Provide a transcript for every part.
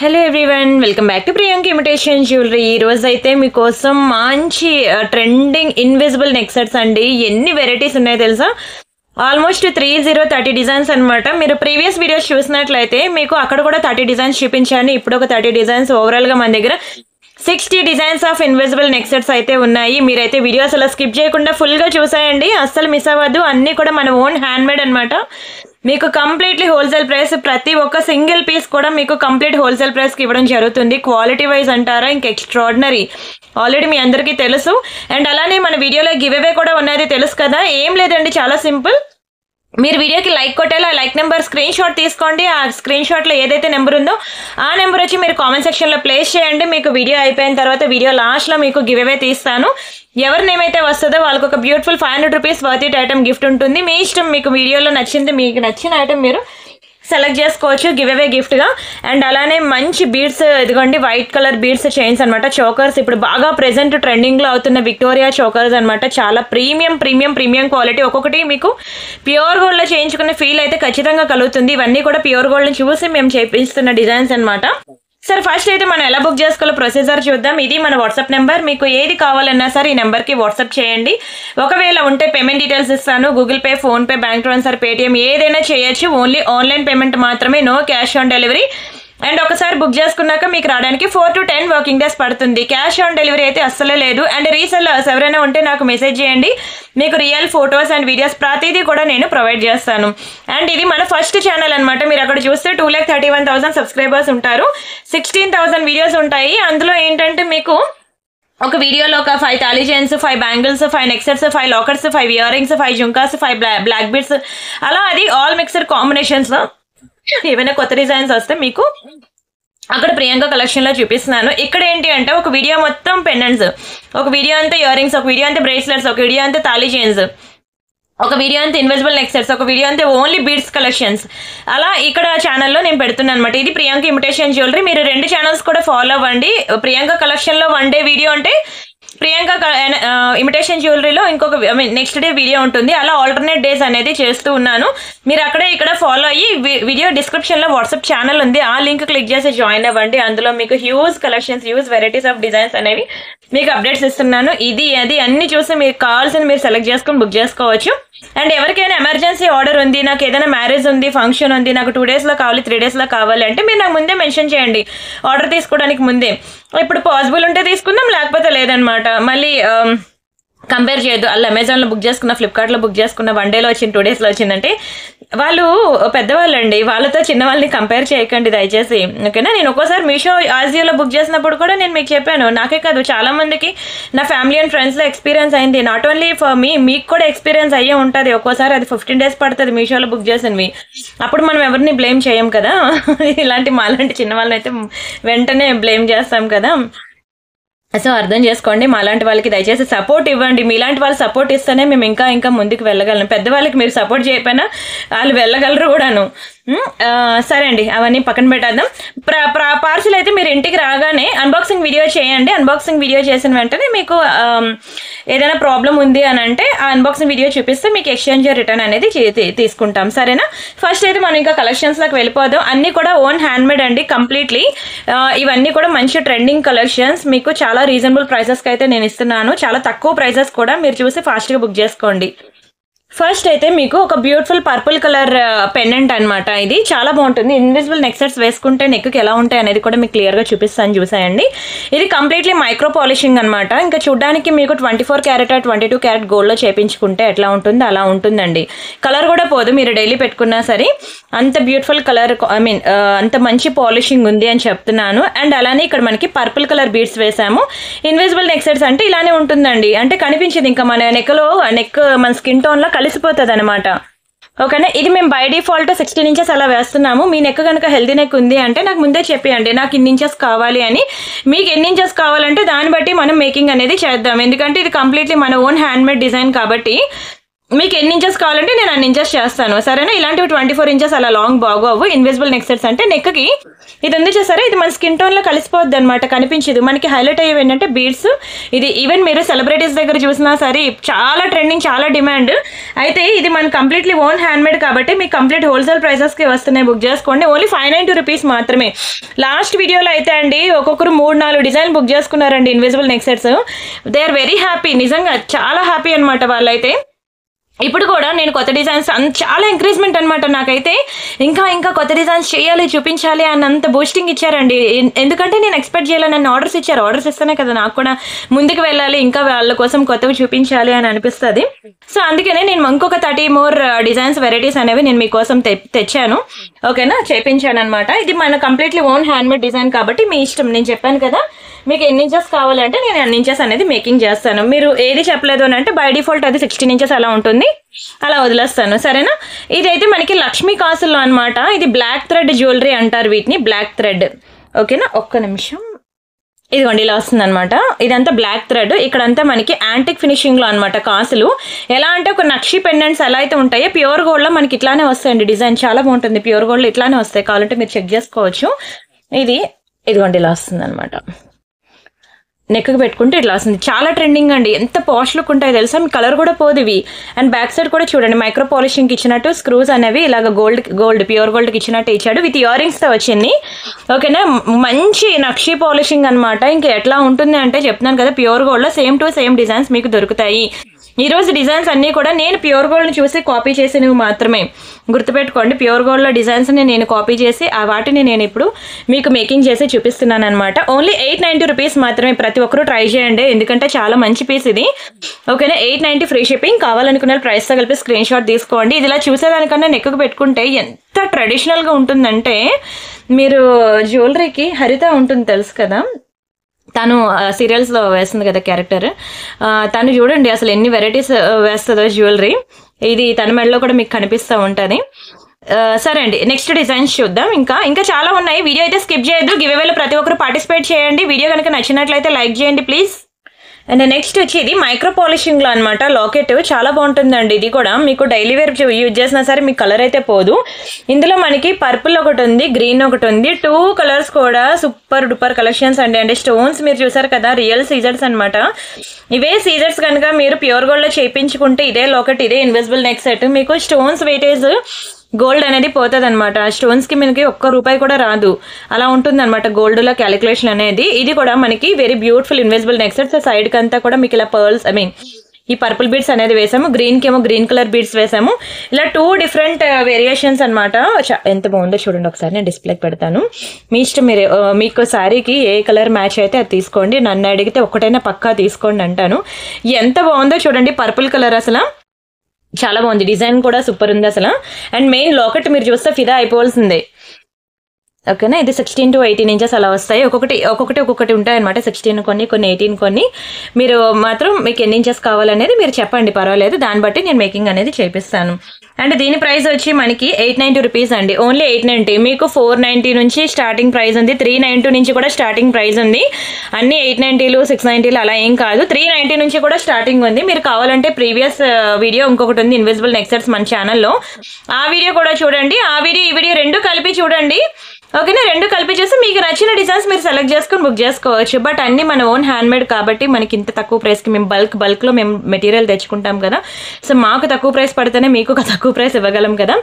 Hello everyone, welcome back to Priyanka imitation jewellery. ఈ రోజు అయితే మీకోసం మంచి ట్రెండింగ్ ఇన్విజిబుల్ నెక్ సెట్స్ అండి. ఎన్ని వెరైటీస్ ఉన్నాయో తెలుసా? ఆల్మోస్ట్ 30 డిజైన్స్ అనమాట. మీరు ప్రీవియస్ వీడియోస్ చూసినట్లయితే మీకు అక్కడ కూడా 30 డిజైన్స్ చూపించాను. ఇప్పుడు ఒక 30 డిజైన్స్ ఓవరాల్గా మన దగ్గర 60 designs of invisible neck sets అయితే ఉన్నాయి. మీరైతే వీడియోస్ అలా స్కిప్ చేయకుండా ఫుల్గా చూసాయండి, అస్సలు మిస్ అవ్వద్దు. అన్నీ కూడా మన ఓన్ హ్యాండ్ మేడ్ అనమాట. మీకు కంప్లీట్లీ హోల్సేల్ ప్రైస్, ప్రతి ఒక్క సింగిల్ పీస్ కూడా మీకు కంప్లీట్ హోల్సేల్ ప్రైస్కి ఇవ్వడం జరుగుతుంది. క్వాలిటీ వైజ్ అంటారా, ఇంకా ఎక్స్ట్రాడినరీ. ఆల్రెడీ మీ అందరికీ తెలుసు. అండ్ అలానే మన వీడియోలో గివ్ అవే కూడా ఉన్నది తెలుసు కదా. ఏం లేదండి, చాలా సింపుల్. మీరు వీడియోకి లైక్ కొట్టాలి, ఆ లైక్ నెంబర్ స్క్రీన్ షాట్ తీసుకోండి. ఆ స్క్రీన్ షాట్లో ఏదైతే నెంబర్ ఉందో ఆ నెంబర్ వచ్చి మీరు కామెంట్ సెక్షన్లో ప్లేస్ చేయండి. మీకు వీడియో అయిపోయిన తర్వాత వీడియో లాస్ట్లో మీకు గివ్ అవే తీస్తాను. ఎవరి నేమ్ అయితే వస్తుందో వాళ్ళకి ఒక beautiful 500 rupees worth it item gift ఉంటుంది. మీ ఇష్టం, మీకు వీడియోలో నచ్చింది, మీకు నచ్చిన ఐటమ్ మీరు సెలెక్ట్ చేసుకోవచ్చు గివ్ అవే గిఫ్ట్గా. అండ్ అలానే మంచి బీడ్స్, ఇదిగోండి వైట్ కలర్ బీడ్స్ చైన్స్ అనమాట. చోకర్స్ ఇప్పుడు బాగా ప్రెజెంట్ ట్రెండింగ్లో అవుతున్న విక్టోరియా చోకర్స్ అనమాట. చాలా ప్రీమియం క్వాలిటీ. ఒక్కొక్కటి మీకు ప్యూర్ గోల్డ్లో చేయించుకునే ఫీల్ అయితే ఖచ్చితంగా కలుగుతుంది. ఇవన్నీ కూడా ప్యూర్ గోల్డ్ని చూసి మేము చేపిస్తున్న డిజైన్స్ అనమాట. సరే, ఫస్ట్ అయితే మనం ఎలా బుక్ చేసుకోవాలో ప్రొసీజర్ చూద్దాం. ఇది మన వాట్సాప్ నెంబర్. మీకు ఏది కావాలన్నా సరే ఈ నెంబర్కి వాట్సాప్ చేయండి. ఒకవేళ ఉంటే పేమెంట్ డీటెయిల్స్ ఇస్తాను. Google Pay, PhonePe, bank transfer, Paytm ఏదైనా చేయొచ్చు. ఓన్లీ ఆన్లైన్ పేమెంట్ మాత్రమే, no cash on delivery. And ఒకసారి బుక్ చేసుకున్నాక మీకు రావడానికి 4 to 10 వర్కింగ్ డేస్ పడుతుంది. క్యాష్ ఆన్ డెలివరీ అయితే అస్సలే లేదు. అండ్ రీసెల్లర్స్ ఎవరైనా ఉంటే నాకు మెసేజ్ చేయండి. మీకు రియల్ ఫొటోస్ అండ్ వీడియోస్ ప్రతిదీ కూడా నేను ప్రొవైడ్ చేస్తాను. అండ్ ఇది మన ఫస్ట్ ఛానల్ అనమాట. మీరు అక్కడ చూస్తే 2,31,000 సబ్స్క్రైబర్స్ ఉంటారు. 16,000 వీడియోస్ ఉంటాయి. అందులో ఏంటంటే మీకు ఒక వీడియోలో ఒక 5 తాళీ chains, 5 bangles, 5 neck sets, 5 lockers, 5 ear rings, 5 జుంకాస్, 5 బ్లాక్ బీడ్స్, అలా అది ఆల్ మిక్సర్ కాంబినేషన్స్లో ఏమైనా కొత్త డిజైన్స్ వస్తే మీకు అక్కడ ప్రియాంక కలెక్షన్లో చూపిస్తున్నాను. ఇక్కడ ఏంటి అంటే ఒక వీడియో మొత్తం పెండెంట్స్, ఒక వీడియో అంతా ఇయర్ రింగ్స్, ఒక వీడియో అంతా బ్రేస్లెట్స్, ఒక వీడియో అంతా తాళీ చైన్స్, ఒక వీడియో అంతా ఇన్విజిబుల్ నెక్ సెట్స్, ఒక వీడియో అంతా ఓన్లీ బీడ్స్ కలెక్షన్స్. అలా ఇక్కడ ఛానల్లో నేను పెడుతున్నాను అనమాట. ఇది ప్రియాంక ఇమిటేషన్ జ్యువెలరీ. మీరు 2 ఛానల్స్ కూడా ఫాలో అవ్వండి. ప్రియాంక కలెక్షన్లో 1 డే వీడియో అంటే ప్రియాంక ఇమిటేషన్ జ్యువెలరీలో ఇంకొక నెక్స్ట్ డే వీడియో ఉంటుంది. అలా ఆల్టర్నేట్ డేస్ అనేది చేస్తూ ఉన్నాను. మీరు అక్కడే ఇక్కడ ఫాలో అయ్యి వీడియో డిస్క్రిప్షన్లో వాట్సాప్ ఛానల్ ఉంది, ఆ లింక్ క్లిక్ చేసి జాయిన్ అవ్వండి. అందులో మీకు huge collections, huge varieties of designs అనేవి మీకు అప్డేట్స్ ఇస్తున్నాను. ఇది అది అన్ని చూసి మీకు కావాల్సింది మీరు సెలెక్ట్ చేసుకొని బుక్ చేసుకోవచ్చు. అండ్ ఎవరికైనా ఎమర్జెన్సీ ఆర్డర్ ఉంది, నాకు ఏదైనా మ్యారేజ్ ఉంది, ఫంక్షన్ ఉంది, నాకు 2 డేస్లో కావాలి, 3 డేస్లో కావాలి అంటే మీరు నాకు ముందే మెన్షన్ చేయండి, ఆర్డర్ తీసుకోవడానికి ముందే. ఇప్పుడు పాసిబుల్ ఉంటే తీసుకుందాం, లేకపోతే లేదనమాట. మళ్ళీ కంపేర్ చేయొద్దు. అలా అమెజాన్లో బుక్ చేసుకున్న, ఫ్లిప్కార్ట్లో బుక్ చేసుకున్న 1 డేలో వచ్చింది, 2 డేస్లో వచ్చిందంటే వాళ్ళు పెద్దవాళ్ళండి, వాళ్ళతో చిన్న వాళ్ళని కంపేర్ చేయకండి దయచేసి, ఓకేనా? నేను ఒక్కోసారి మీషో, ఆజియోలో బుక్ చేసినప్పుడు కూడా నేను మీకు చెప్పాను, నాకే కాదు చాలా మందికి నా ఫ్యామిలీ అండ్ ఫ్రెండ్స్లో ఎక్స్పీరియన్స్ అయింది. నాట్ ఓన్లీ ఫర్ మీ, మీకు కూడా ఎక్స్పీరియన్స్ అయ్యే ఉంటుంది. ఒక్కోసారి అది 15 డేస్ పడుతుంది మీషోలో బుక్ చేసినవి. అప్పుడు మనం ఎవరిని బ్లేమ్ చేయం కదా. ఇలాంటి మాలాంటి చిన్న వాళ్ళని అయితే వెంటనే బ్లేమ్ చేస్తాం కదా. సో అర్థం చేసుకోండి. మాలాంటి వాళ్ళకి దయచేసి సపోర్ట్ ఇవ్వండి. మీలాంటి వాళ్ళు సపోర్ట్ ఇస్తేనే మేము ఇంకా ముందుకు వెళ్ళగలను. పెద్దవాళ్ళకి మీరు సపోర్ట్ చేయకపోయినా వాళ్ళు వెళ్ళగలరు కూడాను. సరే అండి, అవన్నీ పక్కన పెట్టేద్దాం. పార్సిల్ అయితే మీరు ఇంటికి రాగానే అన్బాక్సింగ్ వీడియో చేయండి. అన్బాక్సింగ్ వీడియో చేసిన వెంటనే మీకు ఏదైనా ప్రాబ్లం ఉంది అని అంటే ఆ అన్బాక్సింగ్ వీడియో చూపిస్తే మీకు ఎక్స్చేంజ్ రిటర్న్ అనేది తీసుకుంటాం, సరేనా? ఫస్ట్ అయితే మనం ఇంకా కలెక్షన్స్లోకి వెళ్ళిపోదాం. అన్నీ కూడా ఓన్ హ్యాండ్మేడ్ అండి, కంప్లీట్లీ. ఇవన్నీ కూడా మంచి ట్రెండింగ్ కలెక్షన్స్. మీకు చాలా రీజనబుల్ ప్రైసెస్కి అయితే నేను ఇస్తున్నాను. చాలా తక్కువ ప్రైసెస్ కూడా, మీరు చూసి ఫాస్ట్గా బుక్ చేసుకోండి. ఫస్ట్ అయితే మీకు ఒక బ్యూటిఫుల్ పర్పుల్ కలర్ పెండెంట్ అనమాట. ఇది చాలా బాగుంటుంది. ఇన్విజిబుల్ నెక్ సెట్స్ వేసుకుంటే నెక్కి ఎలా ఉంటాయి అనేది కూడా మీకు క్లియర్గా చూపిస్తాను, చూసేయండి. ఇది కంప్లీట్లీ మైక్రో పాలిషింగ్ అనమాట. ఇంకా చూడడానికి మీకు 24 క్యారెట్ 22 క్యారెట్ గోల్డ్లో చేయించుకుంటే ఎట్లా ఉంటుందో అలా ఉంటుందండి. కలర్ కూడా పోదు, మీరు డైలీ పెట్టుకున్నా సరే. అంత బ్యూటిఫుల్ కలర్, అంత మంచి పాలిషింగ్ ఉంది అని చెప్తున్నాను. అండ్ అలానే ఇక్కడ మనకి పర్పుల్ కలర్ బీడ్స్ వేసాము. ఇన్విజిబుల్ నెక్ సెట్స్ అంటే ఇలానే ఉంటుందండి, అంటే కనిపించింది. ఇంకా మన నెక్ మన స్కిన్ టోన్లో కలిసిపోతుంది అనమాట, ఓకేనా? ఇది మేము బై డిఫాల్ట్ 16 ఇంచెస్ అలా వేస్తున్నాము. మీ నెక్ కనుక హెల్దీ నెక్ ఉంది అంటే నాకు ముందే చెప్పేయండి, నాకు ఇన్ని ఇంచెస్ కావాలి అని. మీకు ఎన్ని ఇంచెస్ కావాలంటే దాన్ని బట్టి మనం మేకింగ్ అనేది చేద్దాం. ఎందుకంటే ఇది కంప్లీట్లీ మన ఓన్ హ్యాండ్మేడ్ డిజైన్ కాబట్టి మీకు ఎన్ని ఇంచెస్ కావాలంటే నేను అన్ని ఇంచెస్ చేస్తాను, సరేనా. ఇలాంటివి 24 ఇంచెస్ అలా లాంగ్ బాగోవు. ఇన్విజిబుల్ నెక్ సెట్స్ అంటే నెక్కి ఇది ఉంది చూసారా, ఇది మన స్కిన్ టోన్లో కలిసిపోద్ది అనమాట, కనిపించదు. మనకి హైలైట్ అయ్యేవి ఏంటంటే బీడ్స్. ఇది ఈవెన్ మీరు సెలబ్రిటీస్ దగ్గర చూసినా సరే చాలా ట్రెండింగ్, చాలా డిమాండ్. అయితే ఇది మన కంప్లీట్లీ ఓన్ హ్యాండ్మేడ్ కాబట్టి మీకు కంప్లీట్ హోల్సేల్ ప్రైసెస్కి వస్తున్నాయి. బుక్ చేసుకోండి. ఓన్లీ 590 రూపీస్ మాత్రమే. లాస్ట్ వీడియోలో అయితే అండి ఒక్కొక్కరు 3-4 డిజైన్ బుక్ చేసుకున్నారండి invisible neck sets. They are very happy, నిజంగా చాలా హ్యాపీ అనమాట వాళ్ళైతే. ఇప్పుడు కూడా నేను కొత్త డిజైన్స్ చాలా ఎంకరేజ్మెంట్ అనమాట నాకైతే. ఇంకా ఇంకా కొత్త డిజైన్స్ చేయాలి, చూపించాలి అన్నంత బూస్టింగ్ ఇచ్చారండి. ఎందుకంటే నేను ఎక్స్పెక్ట్ చేయాలి, నన్ను ఆర్డర్స్ ఇచ్చారు. ఆర్డర్స్ ఇస్తేనే కదా నాకు కూడా ముందుకు వెళ్ళాలి, ఇంకా వాళ్ళ కోసం కొత్తవి చూపించాలి అని అనిపిస్తుంది. సో అందుకనే నేను ఇంకొక 30 more డిజైన్స్ వెరైటీస్ అనేవి నేను మీకోసం తెచ్చాను, ఓకేనా, చేయించాను అనమాట. ఇది మన కంప్లీట్లీ ఓన్ హ్యాండ్మేడ్ డిజైన్ కాబట్టి మీ ఇష్టం. నేను చెప్పాను కదా మీకు ఎన్ని ఇంచెస్ కావాలంటే నేను అన్ని ఇంచెస్ అనేది మేకింగ్ చేస్తాను. మీరు ఏది చెప్పలేదు అని అంటే బై డిఫాల్ట్ అది 16 ఇంచెస్ అలా ఉంటుంది, అలా వదిలేస్తాను, సరేనా. ఇదైతే మనకి లక్ష్మీ కాసుల్లో అనమాట. ఇది బ్లాక్ థ్రెడ్ జ్యువెలరీ అంటారు వీటిని, బ్లాక్ థ్రెడ్, ఓకేనా. ఒక్క నిమిషం, ఇదిగోండి ఇలా వస్తుంది అనమాట. ఇదంతా బ్లాక్ థ్రెడ్, ఇక్కడంతా మనకి యాంటిక్ ఫినిషింగ్ లో అనమాట కాసులు. ఎలా అంటే ఒక నక్షి పెండెంట్స్ ఎలా అయితే ఉంటాయో ప్యూర్ గోల్డ్ లో మనకి ఇట్లానే వస్తాయండి. డిజైన్ చాలా బాగుంటుంది, ప్యూర్ గోల్డ్ లో ఇట్లానే వస్తాయి, కావాలంటే మీరు చెక్ చేసుకోవచ్చు. ఇదిగోండి ఇలా వస్తుంది అనమాట. నెక్కి పెట్టుకుంటే ఇట్లా వస్తుంది, చాలా ట్రెండింగ్ అండి. ఎంత పాష్ లుక్ ఉంటాయో తెలుసా, మీ కలర్ కూడా పోదు ఇవి. అండ్ బ్యాక్ సైడ్ కూడా చూడండి మైక్రో పాలిషింగ్కి ఇచ్చినట్టు స్క్రూస్ అనేవి ఇలాగ గోల్డ్ ప్యూర్ గోల్డ్కి ఇచ్చినట్టు ఇచ్చాడు. విత్ ఇయర్ రింగ్స్తో వచ్చింది, ఓకేనా. మంచి నక్షి పాలిషింగ్ అనమాట. ఇంకా ఎట్లా ఉంటుంది అంటే చెప్తున్నాను కదా, ప్యూర్ గోల్డ్లో సేమ్ టు సేమ్ డిజైన్స్ మీకు దొరుకుతాయి. ఈరోజు డిజైన్స్ అన్నీ కూడా నేను ప్యూర్ గోల్డ్ని చూసి కాపీ చేసినవి మాత్రమే, గుర్తుపెట్టుకోండి. ప్యూర్ గోల్డ్లో డిజైన్స్ని నేను కాపీ చేసి వాటిని నేను ఇప్పుడు మీకు మేకింగ్ చేసి చూపిస్తున్నాను అనమాట. ఓన్లీ 890 రూపీస్ మాత్రమే. ప్రతి ఒక్కరూ ట్రై చేయండి, ఎందుకంటే చాలా మంచి పీస్ ఇది, ఓకేనా. 890 ఫ్రీ షిప్పింగ్. కావాలనుకున్న ప్రైస్తో కలిపి స్క్రీన్ షాట్ తీసుకోండి. ఇది ఇలా చూసేదానికన్నా నెక్కి పెట్టుకుంటే ఎంత ట్రెడిషనల్గా ఉంటుందంటే, మీరు జ్యువెలరీకి హరిత ఉంటుంది తెలుసు కదా, తను సీరియల్స్లో వేస్తుంది కదా క్యారెక్టర్, తను చూడండి అసలు ఎన్ని వెరైటీస్ వేస్తుందో జ్యువెలరీ. ఇది తన మెడలో కూడా మీకు కనిపిస్తూ ఉంటుంది. సరే అండి, నెక్స్ట్ డిజైన్స్ చూద్దాం. ఇంకా చాలా ఉన్నాయి. వీడియో అయితే స్కిప్ చేయొద్దు. గివ్ అవేలో ప్రతి ఒక్కరు పార్టిసిపేట్ చేయండి. వీడియో కనుక నచ్చినట్లయితే లైక్ చేయండి ప్లీజ్. అండ్ నెక్స్ట్ వచ్చి ఇది మైక్రో పాలిషింగ్లో అనమాట లాకెట్. చాలా బాగుంటుందండి. ఇది కూడా మీకు డైలీ వేర్ యూజ్ చేసినా సరే మీకు కలర్ అయితే పోదు. ఇందులో మనకి పర్పుల్ ఒకటి ఉంది, గ్రీన్ ఒకటి ఉంది. 2 కలర్స్ కూడా సూపర్ డూపర్ కలెక్షన్స్ అండి. అంటే స్టోన్స్ మీరు చూసారు కదా, రియల్ సీజర్స్ అనమాట. ఇవే సీజర్స్ కనుక మీరు ప్యూర్ గోల్డ్లో చేయించుకుంటే ఇదే లాకెట్, ఇదే ఇన్విజిబుల్ నెక్ సెట్, మీకు స్టోన్స్ వెయిటేజ్ గోల్డ్ అనేది పోతుంది అనమాట. ఆ స్టోన్స్కి మనకి ₹1 కూడా రాదు, అలా ఉంటుంది అనమాట గోల్డ్లో క్యాలిక్యులేషన్ అనేది. ఇది కూడా మనకి very beautiful invisible neck set. సైడ్కి అంతా కూడా మీకు ఇలా పర్ల్స్, ఈ పర్పుల్ బీడ్స్ అనేది వేసాము, గ్రీన్కి ఏమో గ్రీన్ కలర్ బీడ్స్ వేసాము. ఇలా 2 డిఫరెంట్ వేరియేషన్స్ అనమాట. ఎంత బాగుందో చూడండి, ఒకసారి నేను డిస్ప్లేకి పెడతాను. మీ ఇష్టం, మీరు మీకు శారీకి ఏ కలర్ మ్యాచ్ అయితే అది తీసుకోండి. నన్ను అడిగితే ఒకటైనా పక్కా తీసుకోండి అంటాను. ఎంత బాగుందో చూడండి, పర్పుల్ కలర్ అసలు చాలా బాగుంది. డిజైన్ కూడా సూపర్ ఉంది అసలు. అండ్ మెయిన్ లాకెట్ మీరు చూస్తే ఫిదా అయిపోవాల్సిందే, ఓకేనా. ఇది 16 to 18 ఇంచెస్ అలా వస్తాయి. ఒక్కొక్కటి ఉంటాయి అనమాట. 16 కొన్ని 18 కొన్ని. మీరు మాత్రం మీకు ఎన్ని ఇంచెస్ కావాలనేది మీరు చెప్పండి, పర్వాలేదు, దాన్ని బట్టి నేను మేకింగ్ అనేది చేపిస్తాను. అండ్ దీని ప్రైస్ వచ్చి మనకి 890 రూపీస్ అండి. ఓన్లీ 890. మీకు 490 నుంచి స్టార్టింగ్ ప్రైస్ ఉంది, 390 నుంచి కూడా స్టార్టింగ్ ప్రైస్ ఉంది. అన్ని 890లు 690లు అలా ఏం కాదు, 390 నుంచి కూడా స్టార్టింగ్ ఉంది. మీరు కావాలంటే ప్రీవియస్ వీడియో ఇంకొకటి ఉంది ఇన్విజిబుల్ నెక్ సెట్స్ మన ఛానల్లో, ఆ వీడియో కూడా చూడండి. ఆ వీడియో ఈ వీడియో 2 కలిపి చూడండి, ఓకేనా. 2 కలిపి చేసి మీకు నచ్చిన డిజైన్స్ మీరు సెలెక్ట్ చేసుకొని బుక్ చేసుకోవచ్చు. బట్ అన్ని మన ఓన్ హ్యాండ్మేడ్ కాబట్టి మనకి ఇంత తక్కువ ప్రైస్కి మేము బల్క్లో మేము మెటీరియల్ తెచ్చుకుంటాం కదా. సో మాకు తక్కువ ప్రైస్ పడితేనే మీకు తక్కువ ప్రైస్ ఇవ్వగలం కదా.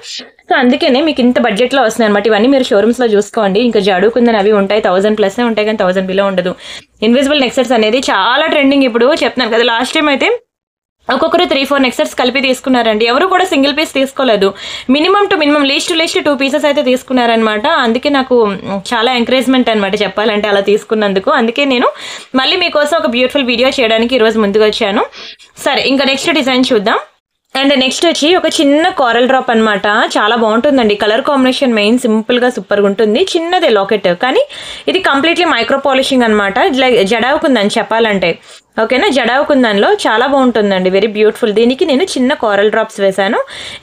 సో అందుకనే మీకు ఇంత బడ్జెట్లో వస్తున్నాయి అనమాట. ఇవన్నీ మీరు షోరూమ్స్లో చూసుకోండి. ఇంకా జాడుకుందని అవి ఉంటాయి, 1000+ ఉంటాయి కానీ 1000 బిలో ఉండదు. ఇన్విజిబుల్ నెక్ సెట్స్ అనేది చాలా ట్రెండింగ్ ఇప్పుడు, చెప్తున్నాను కదా. లాస్ట్ టైం అయితే ఒక్కొక్కరు 3-4 నెక్ సెట్స్ కలిపి తీసుకున్నారండి. ఎవరు కూడా సింగిల్ పీస్ తీసుకోలేదు. Minimum to minimum, least to least 2 pieces అయితే తీసుకున్నారనమాట. అందుకే నాకు చాలా ఎంకరేజ్మెంట్ అనమాట చెప్పాలంటే అలా తీసుకున్నందుకు. అందుకే నేను మళ్ళీ మీకోసం ఒక బ్యూటిఫుల్ వీడియో చేయడానికి ఈరోజు ముందుకు వచ్చాను. సరే, ఇంకా నెక్స్ట్ డిజైన్ చూద్దాం. అండ్ నెక్స్ట్ వచ్చి ఒక చిన్న కోరల్ డ్రాప్ అనమాట. చాలా బాగుంటుందండి. కలర్ కాంబినేషన్ మెయిన్ సింపుల్గా సూపర్గా ఉంటుంది. చిన్నదే లాకెట్ కానీ ఇది కంప్లీట్లీ మైక్రో పాలిషింగ్ అనమాట. జడావుకుందని చెప్పాలంటే, ఓకేనా. జడావుకుందన్లో చాలా బాగుంటుందండి, వెరీ బ్యూటిఫుల్. దీనికి నేను చిన్న కోరల్ డ్రాప్స్ వేశాను.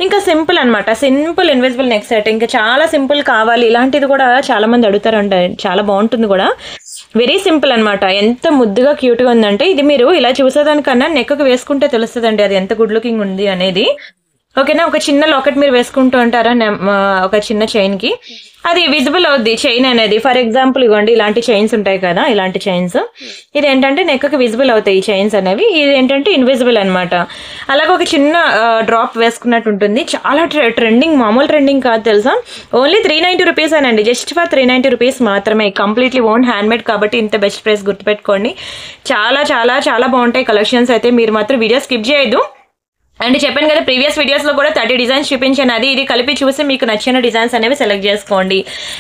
ఇంకా సింపుల్ అనమాట, సింపుల్ ఇన్విజిబుల్ నెక్ సెట్. ఇంకా చాలా సింపుల్ కావాలి ఇలాంటిది కూడా చాలా మంది అడుగుతారంట, చాలా బాగుంటుంది కూడా. వెరీ సింపుల్ అనమాట. ఎంత ముద్దుగా క్యూట్గా ఉందంటే ఇది మీరు ఇలా చూసేదానికన్నా నెక్కు వేసుకుంటే తెలుస్తుందండి అది ఎంత గుడ్ లుకింగ్ ఉంది అనేది. ఓకేనా, ఒక చిన్న లాకెట్ మీరు వేసుకుంటూ ఉంటారా ఒక చిన్న చైన్కి, అది విజిబుల్ అవుద్ది చైన్ అనేది. ఫర్ ఎగ్జాంపుల్ ఇవ్వండి ఇలాంటి చైన్స్ ఉంటాయి కదా, ఇలాంటి చైన్స్ ఇది ఏంటంటే నెక్కి విజిబుల్ అవుతాయి ఈ చైన్స్ అనేవి. ఇది ఏంటంటే ఇన్విజిబుల్ అనమాట. అలాగే ఒక చిన్న డ్రాప్ వేసుకున్నట్టు ఉంటుంది. చాలా ట్రెండింగ్, మామూలు ట్రెండింగ్ కాదు తెలుసా. ఓన్లీ 390 రూపీస్ అనండి, జస్ట్ ఫర్ 390 రూపీస్ మాత్రమే. కంప్లీట్లీ ఓన్ హ్యాండ్మేడ్ కాబట్టి ఇంత బెస్ట్ ప్రైస్ గుర్తుపెట్టుకోండి. చాలా చాలా చాలా బాగుంటాయి కలెక్షన్స్ అయితే. మీరు మాత్రం వీడియో స్కిప్ చేయొద్దు. అండ్ చెప్పాను కదా ప్రీవియస్ వీడియోస్లో కూడా 30 డిజైన్స్ చూపించాను, అది ఇది కలిపి చూసి మీకు నచ్చిన డిజైన్స్ అనేవి సెలెక్ట్ చేసుకోండి.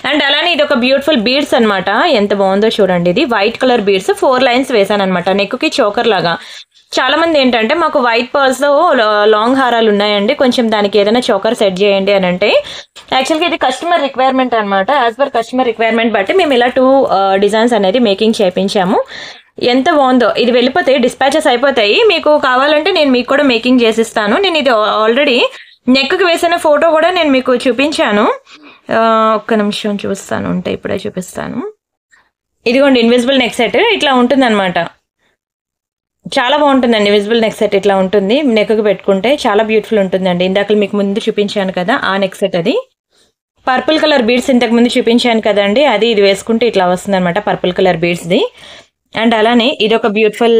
అండ్ అలానే ఇది ఒక బ్యూటిఫుల్ బీడ్స్ అనమాట. ఎంత బాగుందో చూడండి. ఇది వైట్ కలర్ బీడ్స్ 4 లైన్స్ వేసాను అనమాట నెక్కి చోకర్ లాగా. చాలా మంది ఏంటంటే మాకు వైట్ పర్ల్స్లో లాంగ్ హారాలు ఉన్నాయండి, కొంచెం దానికి ఏదైనా చోకర్ సెట్ చేయండి అని అంటే, యాక్చువల్గా ఇది కస్టమర్ రిక్వైర్మెంట్ అనమాట. యాజ్ పర్ కస్టమర్ రిక్వైర్మెంట్ బట్టి మేము ఇలా 2 డిజైన్స్ అనేది మేకింగ్ చేయించాము. ఎంత బాగుందో. ఇది వెళ్ళిపోతాయి, డిస్పాచెస్ అయిపోతాయి. మీకు కావాలంటే నేను మీకు కూడా మేకింగ్ చేసిస్తాను. నేను ఇది ఆల్రెడీ నెక్కి వేసిన ఫోటో కూడా నేను మీకు చూపించాను. ఒక్క నిమిషం చూస్తాను ఉంటే ఇప్పుడే చూపిస్తాను. ఇదిగోండి ఇన్విజిబుల్ నెక్ సెట్ ఇట్లా ఉంటుంది అనమాట. చాలా బాగుంటుందండి ఇన్విజిబుల్ నెక్ సెట్. ఇట్లా ఉంటుంది, నెక్కి పెట్టుకుంటే చాలా బ్యూటిఫుల్ ఉంటుందండి. ఇందాక మీకు ముందు చూపించాను కదా ఆ నెక్ సెట్, అది పర్పుల్ కలర్ బీడ్స్ ఇంతకు ముందు చూపించాను కదండి, అది ఇది వేసుకుంటే ఇట్లా వస్తుంది అనమాట పర్పుల్ కలర్ బీడ్స్ది. అండ్ అలానే ఇది ఒక బ్యూటిఫుల్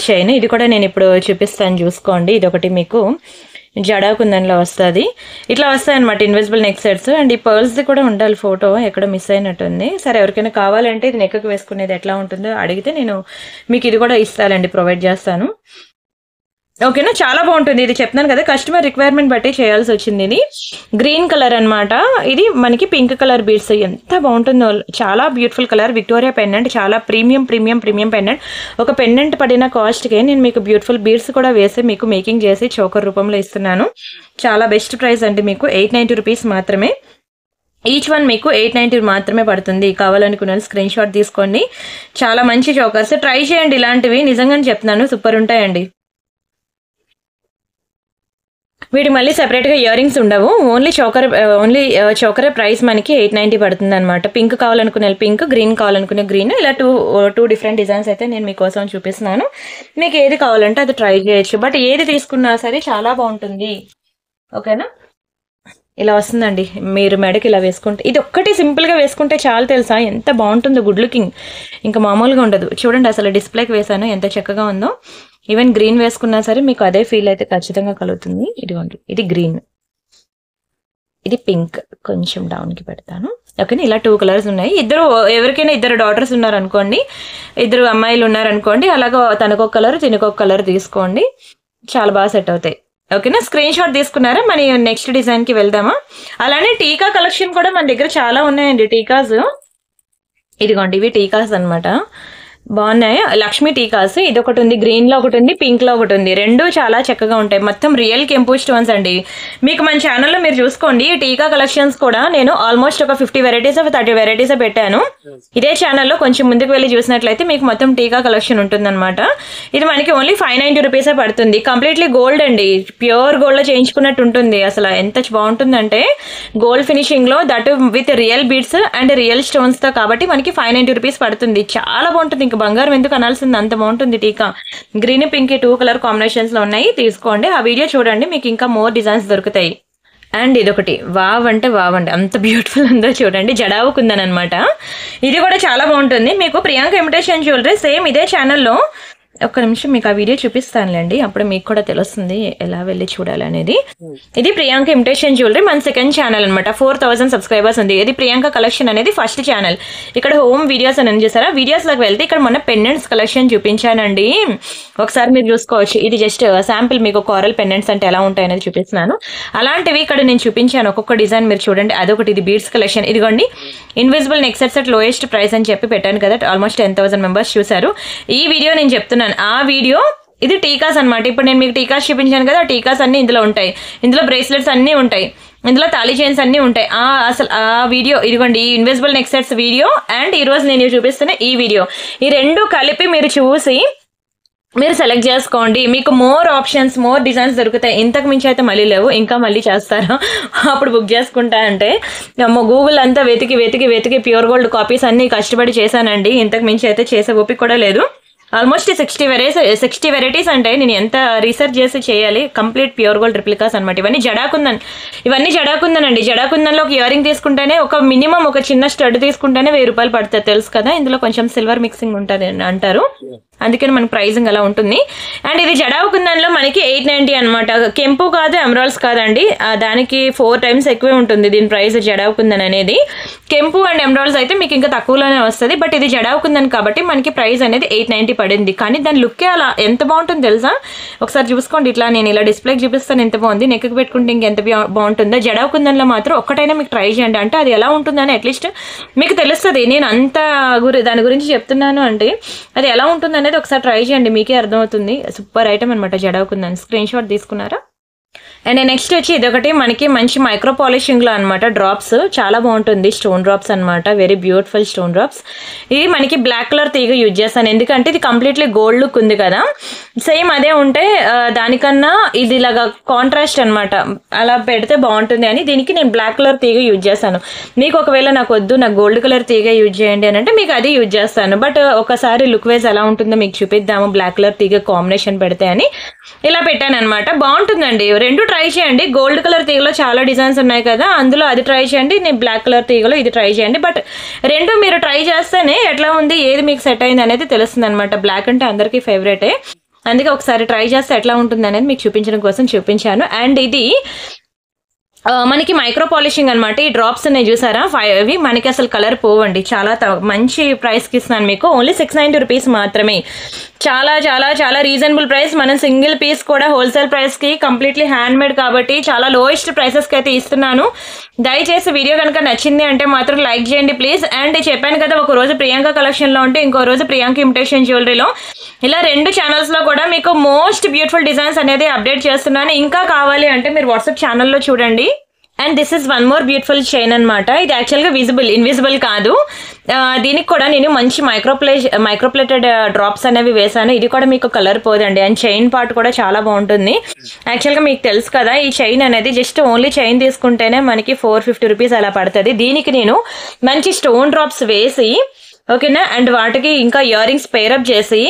చైన్, ఇది కూడా నేను ఇప్పుడు చూపిస్తాను చూసుకోండి. ఇది ఒకటి మీకు జడా కుందన్లో వస్తుంది, ఇట్లా వస్తాయి అనమాట ఇన్విజిబుల్ నెక్ సెట్స్. అండ్ ఈ పర్ల్స్ది కూడా ఉండాలి, ఫోటో ఎక్కడ మిస్ అయినట్టుంది. సరే ఎవరికైనా కావాలంటే ఇది నెక్కి వేసుకునేది ఎట్లా ఉంటుందో అడిగితే నేను మీకు ఇది కూడా ఇస్తానండి, ప్రొవైడ్ చేస్తాను. ఓకేనా, చాలా బాగుంటుంది. ఇది చెప్తున్నాను కదా కస్టమర్ రిక్వైర్మెంట్ బట్టి చేయాల్సి వచ్చింది. ఇది గ్రీన్ కలర్ అనమాట. ఇది మనకి పింక్ కలర్ బీడ్స్, ఎంత బాగుంటుందో. చాలా బ్యూటిఫుల్ కలర్. విక్టోరియా పెండెంట్, చాలా ప్రీమియం పెండెంట్. ఒక పెండెంట్ పడిన కాస్ట్కే నేను మీకు బ్యూటిఫుల్ బీడ్స్ కూడా వేసి మీకు మేకింగ్ చేసి చోకర్ రూపంలో ఇస్తున్నాను. చాలా బెస్ట్ ప్రైస్ అండి, మీకు 890 రూపీస్ మాత్రమే. ఈచ్ వన్ మీకు 890 మాత్రమే పడుతుంది. కావాలనుకున్న స్క్రీన్ షాట్ తీసుకోండి. చాలా మంచి చోకర్స్, ట్రై చేయండి ఇలాంటివి, నిజంగానే చెప్తున్నాను సూపర్ ఉంటాయండి. వీటి మళ్ళీ సెపరేట్గా ఇయర్ రింగ్స్ ఉండవు, ఓన్లీ చోకర్ ప్రైస్ మనకి 890 పడుతుంది అనమాట. పింక్ కావాలనుకునే పింక్, గ్రీన్ కావాలనుకునే గ్రీన్, ఇలా టూ డిఫరెంట్ డిజైన్స్ అయితే నేను మీకోసం చూపిస్తున్నాను. మీకు ఏది కావాలంటే అది ట్రై చేయొచ్చు, బట్ ఏది తీసుకున్నా సరే చాలా బాగుంటుంది. ఓకేనా, ఇలా వస్తుందండి. మీరు మెడకి ఇలా వేసుకుంటే, ఇది ఒక్కటి సింపుల్గా వేసుకుంటే చాలా తెలుసా ఎంత బాగుంటుందో, గుడ్ లుకింగ్ ఇంకా మామూలుగా ఉండదు. చూడండి అసలు డిస్ప్లేకి వేసాను ఎంత చక్కగా ఉందో. ఈవెన్ గ్రీన్ వేసుకున్నా సరే మీకు అదే ఫీల్ అయితే ఖచ్చితంగా కలుగుతుంది. ఇదిగోండి ఇది గ్రీన్, ఇది పింక్, కొంచెం డౌన్కి పెడతాను. ఓకేనా, ఇలా 2 కలర్స్ ఉన్నాయి. ఎవరికైనా 2 డాటర్స్ ఉన్నారనుకోండి, 2 అమ్మాయిలు ఉన్నారనుకోండి, అలాగా తనకొక కలర్ తినకొక కలర్ తీసుకోండి, చాలా బాగా సెట్ అవుతాయి. ఓకేనా, స్క్రీన్ షాట్ తీసుకున్నారా? మన నెక్స్ట్ డిజైన్కి వెళ్దామా? అలానే టీకా కలెక్షన్ కూడా మన దగ్గర చాలా ఉన్నాయండి. టీకాస్ ఇదిగోండి, ఇవి టీకాస్ అనమాట, బాగున్నాయి. లక్ష్మీ టీకాస్, ఇది ఒకటి ఉంది, గ్రీన్లో ఒకటి ఉంది, పింక్లో ఒకటి ఉంది. 2 చాలా చక్కగా ఉంటాయి. మొత్తం రియల్ కెంపు స్టోన్స్ అండి. మీకు మన ఛానల్లో మీరు చూసుకోండి, ఈ టీకా కలెక్షన్స్ కూడా నేను ఆల్మోస్ట్ ఒక 50 వెరైటీస్ 30 వెరైటీస్ పెట్టాను. ఇదే ఛానల్లో కొంచెం ముందుకు వెళ్ళి చూసినట్లయితే మీకు మొత్తం టీకా కలెక్షన్ ఉంటుందన్నమాట. ఇది మనకి ఓన్లీ 590 రూపీసే పడుతుంది. కంప్లీట్లీ గోల్డ్ అండి, ప్యూర్ గోల్డ్లో చేయించుకున్నట్టు ఉంటుంది. అసలు ఎంత బాగుంటుందంటే గోల్డ్ ఫినిషింగ్లో, that with real beads and real స్టోన్స్తో, కాబట్టి మనకి 590 రూపీస్ పడుతుంది. చాలా బాగుంటుంది, ఇంకా బంగారం ఎందుకు అనాల్సింది, అంత బాగుంటుంది టీకా. గ్రీన్ పింక్ 2 కలర్ కాంబినేషన్స్ లో ఉన్నాయి, తీసుకోండి. ఆ వీడియో చూడండి, మీకు ఇంకా మోర్ డిజైన్స్ దొరుకుతాయి. అండ్ ఇదొకటి వావ్ అంటే వావ్ అండి, అంత బ్యూటిఫుల్ ఉందో చూడండి, జడావు కుందన్ అనమాట. ఇది కూడా చాలా బాగుంటుంది. మీకు ప్రియాంక ఇమిటేషన్ జ్యువెలరీ సేమ్ ఇదే ఛానల్లో, ఒక్క నిమిషం మీకు ఆ వీడియో చూపిస్తానులేండి, అప్పుడు మీకు కూడా తెలుస్తుంది ఎలా వెళ్ళి చూడాలనేది. ఇది ప్రియాంక ఇమిటేషన్ జ్యువెలరీ, మన సెకండ్ ఛానల్ అనమాట. 4000 సబ్స్క్రైబర్స్ ఉంది. ఇది ప్రియాంక కలెక్షన్ అనేది ఫస్ట్ ఛానల్. ఇక్కడ హోమ్ వీడియోస్ అని చూసారా, వీడియోస్లోకి వెళ్తే ఇక్కడ మొన్న పెండెంట్స్ కలెక్షన్ చూపించానండి, ఒకసారి మీరు చూసుకోవచ్చు. ఇది జస్ట్ శాంపిల్, మీకు కోరల్ పెండెంట్స్ అంటే ఎలా ఉంటాయి అనేది చూపిస్తున్నాను. అలాంటివి ఇక్కడ నేను చూపించాను, ఒక్కొక్క డిజైన్ మీరు చూడండి. అదొకటి, ఇది బీడ్స్ కలెక్షన్. ఇదిగోండి invisible neck sets at lowest price అని చెప్పి పెట్టాను కదా, ఆల్మోస్ట్ 10,000 మెంబర్స్ చూసారు. ఈ వీడియో నేను చెప్తున్నాను, ఆ వీడియో ఇది టీకాస్ అనమాట. ఇప్పుడు నేను మీకు టీకాస్ చూపించాను కదా, టీకాస్ అన్ని ఇందులో ఉంటాయి, ఇందులో బ్రేస్లెట్స్ అన్నీ ఉంటాయి, ఇందులో తాళీ చైన్స్ అన్నీ ఉంటాయి. అసలు ఆ వీడియో ఇదిగోండి, ఈ invisible neck sets video and ఈరోజు నేను చూపిస్తున్న ఈ వీడియో, ఈ 2 కలిపి మీరు చూసి మీరు సెలెక్ట్ చేసుకోండి. మీకు మోర్ ఆప్షన్స్, మోర్ డిజైన్స్ దొరుకుతాయి. ఇంతకు మించి అయితే మళ్ళీ లేవు. ఇంకా మళ్ళీ చేస్తారా అప్పుడు బుక్ చేసుకుంటా అంటే గూగుల్ అంతా వెతికి ప్యూర్ గోల్డ్ కాపీస్ అన్ని కష్టపడి చేశానండి. ఇంతకు మించి అయితే చేసే ఓపిక కూడా లేదు. ఆల్మోస్ట్ 60 వెరైటీస్ అంటే నేను ఎంత రీసెర్చ్ చేసి చేయాలి. కంప్లీట్ ప్యూర్ గోల్డ్ రిప్లికాస్ అనమాట. ఇవన్నీ జడాకుందన్ అండి. జడాకుందన్లో ఒక ఇయర్ రింగ్ తీసుకుంటేనే ఒక మినిమం ఒక చిన్న స్టడ్ తీసుకుంటేనే 1000 రూపాయలు పడుతుంది, తెలుసు కదా. ఇందులో కొంచెం సిల్వర్ మిక్సింగ్ ఉంటుంది అంటారు, అందుకని మనకి ప్రైజింగ్ అలా ఉంటుంది. అండ్ ఇది జడాకుందన్లో మనకి 890 అనమాట. కెంపు కాదు, ఎమరాల్డ్స్ కాదండి, దానికి 4 times ఎక్కువే ఉంటుంది దీని ప్రైస్. జడాకుందన్ అనేది కెంపు అండ్ ఎమరాల్డ్స్ అయితే మీకు ఇంకా తక్కువలోనే వస్తుంది. బట్ ఇది జడాకుందన్ కాబట్టి మనకి ప్రైస్ అనేది 890 పడింది. కానీ దాని లుక్కే అలా ఎంత బాగుంటుంది తెలుసా. ఒకసారి చూసుకోండి. ఇట్లా నేను ఇలా డిస్ప్లేకి చూపిస్తాను ఎంత బాగుంది. నెక్కి పెట్టుకుంటే ఇంకెంత బాగుంటుందో. జడాకుందన్లో మాత్రం ఒక్కటైనా మీకు ట్రై చేయండి. అంటే అది ఎలా ఉంటుందని అట్లీస్ట్ మీకు తెలుస్తుంది. నేను అంత దాని గురించి చెప్తున్నాను అంటే అది ఎలా ఉంటుంది అనేది ఒకసారి ట్రై చేయండి, మీకే అర్థమవుతుంది. సూపర్ ఐటమ్ అనమాట జడాకుందన్. స్క్రీన్ షాట్ తీసుకున్నారా. అండ్ నెక్స్ట్ వచ్చి ఇదొకటి మనకి మంచి మైక్రో పాలిషింగ్లో అనమాట. డ్రాప్స్ చాలా బాగుంటుంది. స్టోన్ డ్రాప్స్ అనమాట, వెరీ బ్యూటిఫుల్ స్టోన్ డ్రాప్స్. ఇది మనకి బ్లాక్ కలర్ తీగ యూజ్ చేస్తాను, ఎందుకంటే ఇది కంప్లీట్లీ గోల్డ్ లుక్ ఉంది కదా. సేమ్ అదే ఉంటే దానికన్నా ఇది ఇలాగా కాంట్రాస్ట్ అనమాట, అలా పెడితే బాగుంటుంది అని దీనికి నేను బ్లాక్ కలర్ తీగ యూజ్ చేస్తాను. మీకు ఒకవేళ నాకు వద్దు, నాకు గోల్డ్ కలర్ తీగ యూజ్ చేయండి అని అంటే మీకు అది యూజ్ చేస్తాను. బట్ ఒకసారి లుక్ వైజ్ ఎలా ఉంటుందో మీకు చూపిద్దాము బ్లాక్ కలర్ తీగ కాంబినేషన్ పెడితే అని ఇలా పెట్టాను అనమాట. బాగుంటుందండి, రెండు ట్రై చేయండి. గోల్డ్ కలర్ తీగలో చాలా డిజైన్స్ ఉన్నాయి కదా, అందులో అది ట్రై చేయండి. నేను బ్లాక్ కలర్ తీగలో ఇది ట్రై చేయండి. బట్ రెండు మీరు ట్రై చేస్తేనే ఎట్లా ఉంది, ఏది మీకు సెట్ అయింది అనేది తెలుస్తుంది అనమాట. బ్లాక్ అంటే అందరికీ ఫేవరెటే, అందుకే ఒకసారి ట్రై చేస్తే ఎట్లా ఉంటుంది అనేది మీకు చూపించడం కోసం చూపించాను. అండ్ ఇది మనకి మైక్రో పాలిషింగ్ అనమాట. ఈ డ్రాప్స్ ఉన్నాయి చూసారా 5, అవి మనకి అసలు కలర్ పోవండి. చాలా మంచి ప్రైస్కి ఇస్తున్నాను మీకు. ఓన్లీ 690 రూపీస్ మాత్రమే. చాలా చాలా చాలా రీజనబుల్ ప్రైస్. మనం సింగిల్ పీస్ కూడా హోల్సేల్ ప్రైస్కి కంప్లీట్లీ హ్యాండ్ మేడ్ కాబట్టి చాలా లోయెస్ట్ ప్రైసెస్కి అయితే ఇస్తున్నాను. దయచేసి వీడియో కనుక నచ్చింది అంటే మాత్రం లైక్ చేయండి ప్లీజ్. అండ్ చెప్పాను కదా, ఒక రోజు ప్రియాంక కలెక్షన్లో ఉంటే ఇంకో రోజు ప్రియాంక ఇమిటేషన్ జ్యువెలరీలో, ఇలా 2 ఛానల్స్లో కూడా మీకు మోస్ట్ బ్యూటిఫుల్ డిజైన్స్ అనేది అప్డేట్ చేస్తున్నాను. ఇంకా కావాలి అంటే మీరు వాట్సాప్ ఛానల్లో చూడండి. And this is one more beautiful chain అనమాట. ఇది యాక్చువల్గా ఇన్విజిబుల్ కాదు. దీనికి కూడా నేను మంచి మైక్రోప్లేటెడ్ డ్రాప్స్ అనేవి వేసాను. ఇది కూడా మీకు కలర్ పోదండి. అండ్ చైన్ పార్ట్ కూడా చాలా బాగుంటుంది. యాక్చువల్గా మీకు తెలుసు కదా, ఈ చైన్ అనేది జస్ట్ ఓన్లీ చైన్ తీసుకుంటేనే మనకి 450 రూపీస్ అలా పడుతుంది. దీనికి నేను మంచి స్టోన్ డ్రాప్స్ వేసి, ఓకేనా, అండ్ వాటికి ఇంకా ఇయర్ రింగ్స్ పేరప్ చేసి,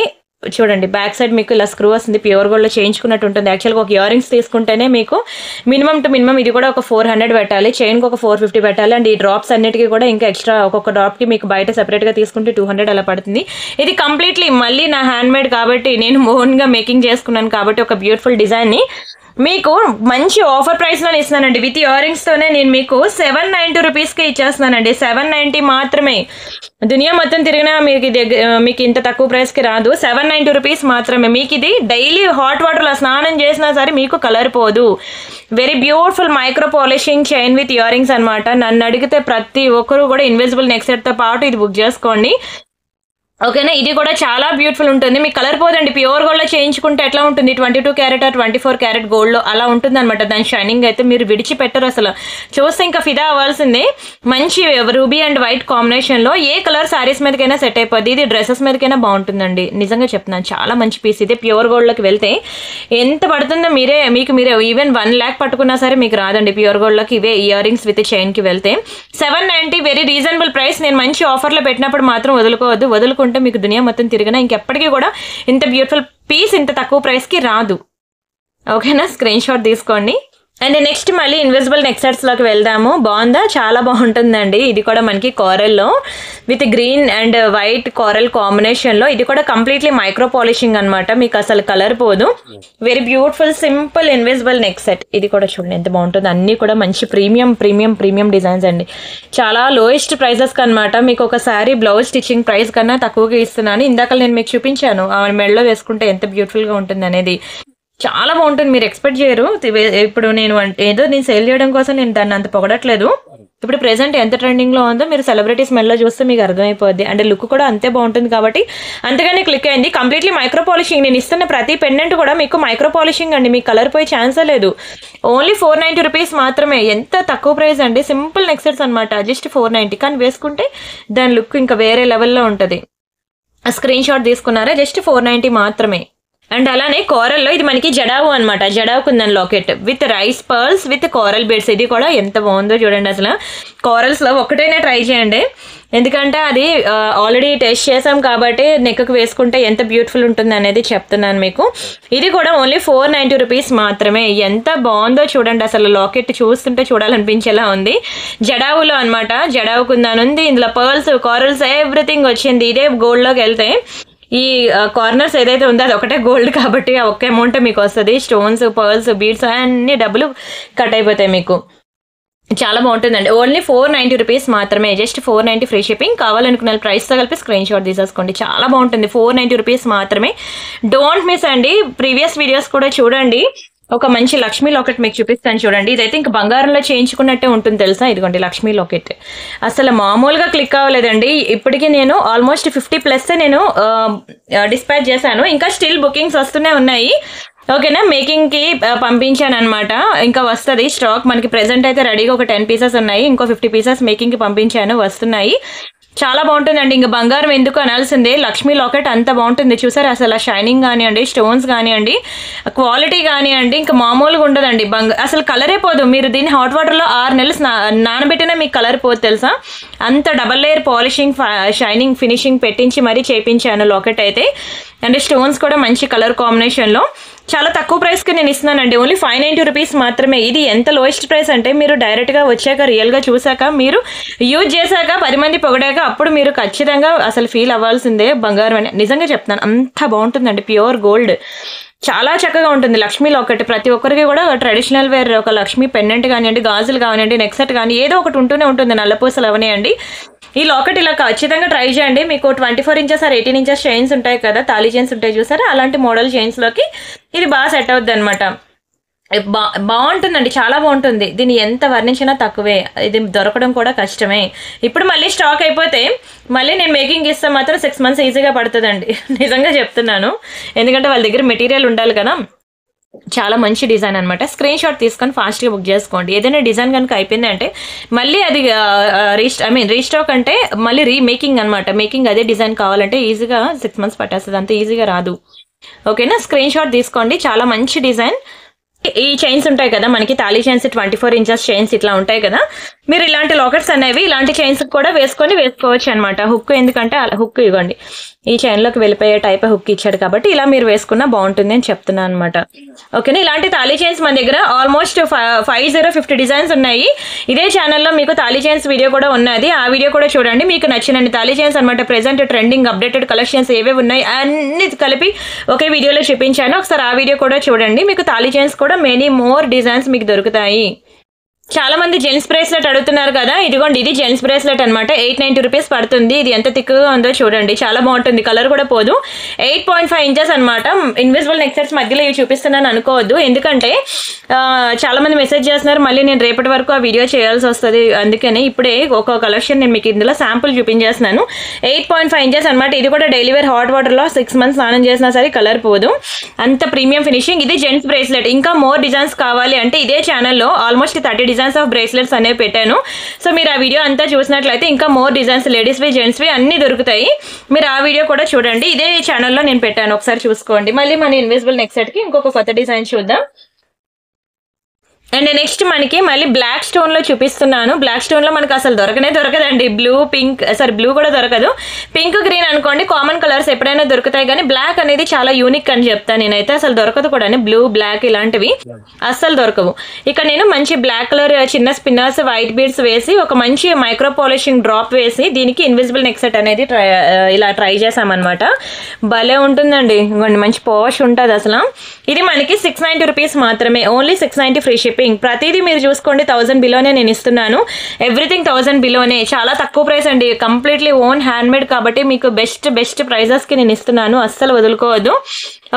చూడండి బ్యాక్ సైడ్ మీకు ఇలా స్క్రూ వస్తుంది, ప్యూర్ గోల్డ్లో చేయించుకున్నట్టు ఉంటుంది. యాక్చువల్గా ఒక ఇయర్ రింగ్స్ తీసుకుంటేనే మీకు మినిమం ఇది కూడా ఒక 400 పెట్టాలి, చైన్కి ఒక 450 పెట్టాలి. అండ్ ఈ డ్రాప్స్ అన్నిటికీ కూడా ఇంకా ఎక్స్ట్రా ఒక్కొక్క డ్రాప్కి మీకు బయట సెపరేట్గా తీసుకుంటే 200 అలా పడుతుంది. ఇది కంప్లీట్లీ మళ్ళీ నా హ్యాండ్ మేడ్ కాబట్టి, నేను ఓన్గా మేకింగ్ చేసుకున్నాను కాబట్టి ఒక బ్యూటిఫుల్ డిజైన్ని మీకు మంచి ఆఫర్ ప్రైస్లో ఇస్తున్నానండి. విత్ ఇయర్ రింగ్స్తోనే నేను మీకు 790 రూపీస్కి ఇచ్చేస్తున్నానండి. 790 మాత్రమే. దునియా మొత్తం తిరిగినా మీకు ఇంత తక్కువ ప్రైస్కి రాదు. 790 రూపీస్ మాత్రమే. మీకు ఇది డైలీ హాట్ వాటర్లో స్నానం చేసినా సరే మీకు కలర్ పోదు. Very beautiful micro polishing chain with ear rings అనమాట. నన్ను అడిగితే ప్రతి ఒక్కరు కూడా ఇన్విజిబుల్ నెక్ సెట్తో పాటు ఇది బుక్ చేసుకోండి, ఓకేనా. ఇది కూడా చాలా బ్యూటిఫుల్ ఉంటుంది. మీకు కలర్ పోదండి. ప్యూర్ గోల్డ్లో చేయించుకుంటే ఎట్లా ఉంటుంది, 22 క్యారెట్ 24 క్యారెట్ గోల్డ్లో అలా ఉంటుంది అనమాట. దాని షైనింగ్ అయితే మీరు విడిచిపెట్టరు అసలు. చూస్తే ఇంకా ఫిదా అవ్వాల్సిందే. మంచి రూబీ అండ్ వైట్ కాంబినేషన్లో ఏ కలర్ శారీస్ మీదకైనా సెట్ అయిపోద్ది. ఇది డ్రెస్సెస్ మీదకైనా బాగుంటుందండి. నిజంగా చెప్తున్నాను, చాలా మంచి పీస్. ఇదే ప్యూర్ గోల్డ్లోకి వెళ్తే ఎంత పడుతుందో మీరే ఈవెన్ 1 lakh పట్టుకున్నా సరే మీకు రాదండి ప్యూర్ గోల్డ్లోకి. ఇవే ఇయర్ రింగ్స్ విత్ చైన్కి వెళ్తే 790 వెరీ రీజనబుల్ ప్రైస్. నేను మంచి ఆఫర్లో పెట్టినప్పుడు మాత్రం వదులుకుంటే మీకు దునియా మొత్తం తిరిగినా ఇంకెప్పటికీ కూడా ఇంత బ్యూటిఫుల్ పీస్ ఇంత తక్కువ ప్రైస్కి రాదు, ఓకేనా. స్క్రీన్ షాట్ తీసుకోండి. అండ్ నెక్స్ట్ మళ్ళీ ఇన్విజిబుల్ నెక్ సెట్స్లోకి వెళ్దాము. బాగుందా, చాలా బాగుంటుందండి. ఇది కూడా మనకి కోరల్లో with green and white coral కాంబినేషన్లో. ఇది కూడా కంప్లీట్లీ మైక్రో పాలిషింగ్ అనమాట. మీకు అసలు కలర్ పోదు. Very beautiful simple invisible neck set. ఇది కూడా చూడండి ఎంత బాగుంటుంది. అన్నీ కూడా మంచి ప్రీమియం డిజైన్స్ అండి. చాలా లోయెస్ట్ ప్రైజెస్కి అనమాట. మీకు ఒకసారి బ్లౌజ్ స్టిచ్చింగ్ ప్రైస్ కన్నా తక్కువగా ఇస్తున్నాను. ఇందాక నేను మీకు చూపించాను మెడలో వేసుకుంటే ఎంత బ్యూటిఫుల్గా ఉంటుంది అనేది. చాలా బాగుంటుంది, మీరు ఎక్స్పెక్ట్ చేయరు. ఇప్పుడు నేను సేల్ చేయడం కోసం నేను దాన్ని అంత పొగడట్లేదు. ఇప్పుడు ప్రెసెంట్ ఎంత ట్రెండింగ్లో ఉందో మీరు సెలబ్రిటీస్ మెల్లో చూస్తే మీకు అర్థమైపోద్ది. అండ్ లుక్ కూడా అంతే బాగుంటుంది కాబట్టి అంతగానే క్లిక్ అయింది. Completely micro polishing. నేను ఇస్తున్న ప్రతి పెండెంట్ కూడా మీకు మైక్రో పాలిషింగ్ అండి. మీకు కలర్ పోయే ఛాన్సే లేదు. ఓన్లీ 490 రూపీస్ మాత్రమే. ఎంత తక్కువ ప్రైస్ అండి. సింపుల్ నెక్ సెట్స్ అనమాట. జస్ట్ 490, కానీ వేసుకుంటే దాని లుక్ ఇంకా వేరే లెవెల్లో ఉంటుంది. స్క్రీన్ షాట్ తీసుకున్నారా, జస్ట్ 490 మాత్రమే. అండ్ అలానే కోరల్లో ఇది మనకి జడావు అనమాట, jadau kundan locket with rice pearls with coral beads. ఇది కూడా ఎంత బాగుందో చూడండి. అసలు కోరల్స్లో ఒకటైనా ట్రై చేయండి, ఎందుకంటే అది ఆల్రెడీ టెస్ట్ చేసాం కాబట్టి నెక్కు వేసుకుంటే ఎంత బ్యూటిఫుల్ ఉంటుంది అనేది చెప్తున్నాను మీకు. ఇది కూడా ఓన్లీ 490 రూపీస్ మాత్రమే. ఎంత బాగుందో చూడండి, అసలు లాకెట్ చూస్తుంటే చూడాలనిపించేలా ఉంది. జడావులో అనమాట, జడావు కుందన్ ఉంది, ఇందులో పర్ల్స్ కోరల్స్ ఎవ్రీథింగ్ వచ్చింది. ఇదే గోల్డ్లోకి వెళ్తే ఈ కార్నర్స్ ఏదైతే ఉందో అది ఒకటే గోల్డ్ కాబట్టి ఆ ఒక్క అమౌంట్ మీకు వస్తుంది. స్టోన్స్ పర్ల్స్ బీడ్స్ అన్ని డబ్బులు కట్ అయిపోతాయి మీకు. చాలా బాగుంటుందండి. ఓన్లీ 490 రూపీస్ మాత్రమే, జస్ట్ 490 ఫ్రీ షిప్పింగ్. కావాలనుకున్న ప్రైస్తో కలిపి స్క్రీన్ షాట్ తీసేసుకోండి. చాలా బాగుంటుంది, 490 రూపీస్ మాత్రమే. డోంట్ మిస్ అండి. ప్రీవియస్ వీడియోస్ కూడా చూడండి. ఒక మంచి లక్ష్మీ లాకెట్ మీకు చూపిస్తాను చూడండి. ఇదైతే ఇంకా బంగారంలో చేయించుకున్నట్టే ఉంటుంది తెలుసా. ఇదిగోండి లక్ష్మీ లాకెట్, అసలు మామూలుగా క్లిక్ అవ్వలేదండి. ఇప్పటికీ నేను ఆల్మోస్ట్ 50+ నేను డిస్పాచ్ చేశాను, ఇంకా స్టిల్ బుకింగ్స్ వస్తూనే ఉన్నాయి. ఓకేనా, మేకింగ్కి పంపించాను అనమాట, ఇంకా వస్తుంది స్టాక్ మనకి. ప్రెసెంట్ అయితే రెడీగా ఒక 10 పీసెస్ ఉన్నాయి, ఇంకో 50 పీసెస్ మేకింగ్కి పంపించాను, వస్తున్నాయి. చాలా బాగుంటుందండి. ఇంకా బంగారం ఎందుకు అనాల్సిందే, లక్ష్మీ లాకెట్ అంత బాగుంటుంది చూసారు. అసలు షైనింగ్ కానివ్వండి, స్టోన్స్ కానివ్వండి, క్వాలిటీ కానివ్వండి, ఇంకా మామూలుగా ఉండదండి. అసలు కలరే పోదు. మీరు దీన్ని హాట్ వాటర్లో 6 నెలలు నానబెట్టినా మీకు కలర్ పోదు తెలుసా. అంత double layer polishing shining finishing పెట్టించి మరీ చేయించాను లాకెట్ అయితే. అండ్ స్టోన్స్ కూడా మంచి కలర్ కాంబినేషన్లో చాలా తక్కువ ప్రైస్కి నేను ఇస్తున్నానండి. ఓన్లీ 590 రూపీస్ మాత్రమే. ఇది ఎంత లోయెస్ట్ ప్రైస్ అంటే మీరు డైరెక్ట్గా వచ్చాక రియల్గా చూసాక మీరు యూజ్ చేశాక 10 మంది పొగడాక అప్పుడు మీరు ఖచ్చితంగా అసలు ఫీల్ అవ్వాల్సిందే బంగారం అని. నిజంగా చెప్తున్నాను, అంత బాగుంటుందండి. ప్యూర్ గోల్డ్, చాలా చక్కగా ఉంటుంది. లక్ష్మీ లాకెట్ ప్రతి ఒక్కరికి కూడా ట్రెడిషనల్ వేర్ ఒక లక్ష్మీ పెండెంట్ కానివ్వండి, గాజులు కానివ్వండి, నెక్ సెట్ కానీ ఏదో ఒకటి ఉంటూనే ఉంటుంది. నల్లపూసలు అవనియండి. ఈ లాకెట్ ఇలా ఖచ్చితంగా ట్రై చేయండి. మీకు 24 ఇంచెస్ ఆర్ 18 ఇంచెస్ చైన్స్ ఉంటాయి కదా, తాళీ చైన్స్ ఉంటాయి చూసారా, అలాంటి మోడల్ చైన్స్లోకి ఇది బాగా సెట్ అవుద్ది అనమాట. బాగుంటుందండి, చాలా బాగుంటుంది. దీన్ని ఎంత వర్ణించినా తక్కువే, ఇది దొరకడం కూడా కష్టమే. ఇప్పుడు మళ్ళీ స్టాక్ అయిపోతే మళ్ళీ నేను మేకింగ్ ఇస్తే మాత్రం 6 మంత్స్ ఈజీగా పడుతుందండి. నిజంగా చెప్తున్నాను, ఎందుకంటే వాళ్ళ దగ్గర మెటీరియల్ ఉండాలి కదా. చాలా మంచి డిజైన్ అనమాట. స్క్రీన్ షాట్ తీసుకొని ఫాస్ట్గా బుక్ చేసుకోండి. ఏదైనా డిజైన్ కనుక అయిపోయింది అంటే మళ్ళీ అది రీస్టాక్ అంటే మళ్ళీ రీమేకింగ్ అనమాట. మేకింగ్ అదే డిజైన్ కావాలంటే ఈజీగా 6 మంత్స్ పట్టేస్తుంది, అంత ఈజీగా రాదు. ఓకేనా, స్క్రీన్ షాట్ తీసుకోండి. చాలా మంచి డిజైన్. ఈ చైన్స్ ఉంటాయి కదా మనకి, తాళీ చైన్స్ 24 ఇంచెస్ చైన్స్ ఇట్లా ఉంటాయి కదా, మీరు ఇలాంటి లాకెట్స్ అనేవి ఇలాంటి చైన్స్ కూడా వేసుకోవచ్చు అనమాట. హుక్ ఎందుకంటే హుక్ ఇవ్వండి, ఈ చైన్లోకి వెళ్ళిపోయే టైప్ హుక్ ఇచ్చాడు కాబట్టి ఇలా మీరు వేసుకున్నా బాగుంటుంది అని చెప్తున్నాను అనమాట. ఓకేనా, ఇలాంటి తాళీ చైన్స్ మన దగ్గర ఆల్మోస్ట్ 50 డిజైన్స్ ఉన్నాయి. ఇదే ఛానల్లో మీకు తాళీ చైన్స్ వీడియో కూడా ఉన్నది, ఆ వీడియో కూడా చూడండి. మీకు నచ్చినన్ని తాళీ చైన్స్ అనమాట. ప్రెసెంట్ ట్రెండింగ్ అప్డేటెడ్ కలెక్షన్స్ ఏవేవి ఉన్నాయి అన్ని కలిపి ఒకే వీడియోలో చూపించాను, ఒకసారి ఆ వీడియో కూడా చూడండి. మీకు తాళీ చైన్స్ కూడా మెనీ మోర్ డిజైన్స్ మీకు దొరుకుతాయి. చాలా మంది జెంట్స్ బ్రేస్లెట్ అడుగుతున్నారు కదా, ఇదిగోండి ఇది జెంట్స్ బ్రేస్లెట్ అనమాట. 890 రూపీస్ పడుతుంది. ఇది ఎంత థిక్గా ఉందో చూడండి, చాలా బాగుంటుంది. కలర్ కూడా పోదు. 8.5 ఇంచెస్ అనమాట. ఇన్విజిబుల్ నెక్ సెట్స్ మధ్యలో ఇవి చూపిస్తున్నాను అనుకోవద్దు, ఎందుకంటే చాలా మంది మెసేజ్ చేస్తున్నారు, మళ్ళీ నేను రేపటి వరకు ఆ వీడియో చేయాల్సి వస్తుంది. అందుకని ఇప్పుడే ఒక కలెక్షన్ నేను మీకు ఇందులో శాంపుల్ చూపించేస్తున్నాను. 8.5 ఇంచెస్ అనమాట. ఇది కూడా డైలీ వేర్ హాట్ వాటర్లో 6 మంత్స్ స్నానం చేసినా సరే కలర్ పోదు, అంత ప్రీమియం ఫినిషింగ్. ఇది జెంట్స్ బ్రేస్లెట్. ఇంకా మోర్ డిజైన్స్ కావాలి అంటే ఇదే ఛానల్లో ఆల్మోస్ట్ 30 డిజైన్స్ ఆఫ్ బ్రేస్లెట్స్ అనేవి పెట్టాను. సో మీరు ఆ వీడియో అంతా చూసినట్లయితే ఇంకా మోర్ డిజైన్స్ లేడీస్వి జెంట్స్వి అన్ని దొరుకుతాయి. మీరు ఆ వీడియో కూడా చూడండి, ఇదే ఛానల్లో నేను పెట్టాను, ఒకసారి చూసుకోండి. మళ్ళీ మన ఇన్విజిబుల్ నెక్ సెట్కి ఇంకొక కొత్త డిజైన్ చూద్దాం. అండ్ నెక్స్ట్ మనకి మళ్ళీ బ్లాక్ స్టోన్లో చూపిస్తున్నాను. బ్లాక్ స్టోన్లో మనకు అసలు దొరకదండి. బ్లూ పింక్, సారీ బ్లూ కూడా దొరకదు, పింక్ గ్రీన్ అనుకోండి కామన్ కలర్స్ ఎప్పుడైనా దొరుకుతాయి, కానీ బ్లాక్ అనేది చాలా యూనిక్ అని చెప్తాను నేనైతే. అసలు దొరకదు కూడా, బ్లూ బ్లాక్ ఇలాంటివి అస్సలు దొరకవు. ఇక నేను మంచి బ్లాక్ కలర్ చిన్న స్పిన్నర్స్ వైట్ బీడ్స్ వేసి ఒక మంచి మైక్రో పాలిషింగ్ డ్రాప్ వేసి దీనికి ఇన్విజిబుల్ నెక్ సెట్ అనేది ఇలా ట్రై చేసామన్నమాట. భలే ఉంటుందండి, మంచి పాష్ ఉంటుంది అసలు. ఇది మనకి 690 రూపీస్ మాత్రమే. Only 690 free shipping. ప్రతిదీ మీరు చూసుకోండి 1000 బిలోనే నేను ఇస్తున్నాను. ఎవ్రీథింగ్ 1000 బిలోనే, చాలా తక్కువ ప్రైస్ అండి. కంప్లీట్లీ ఓన్ హ్యాండ్ మేడ్ కాబట్టి మీకు బెస్ట్ ప్రైజెస్కి నేను ఇస్తున్నాను, అస్సలు వదులుకోవద్దు.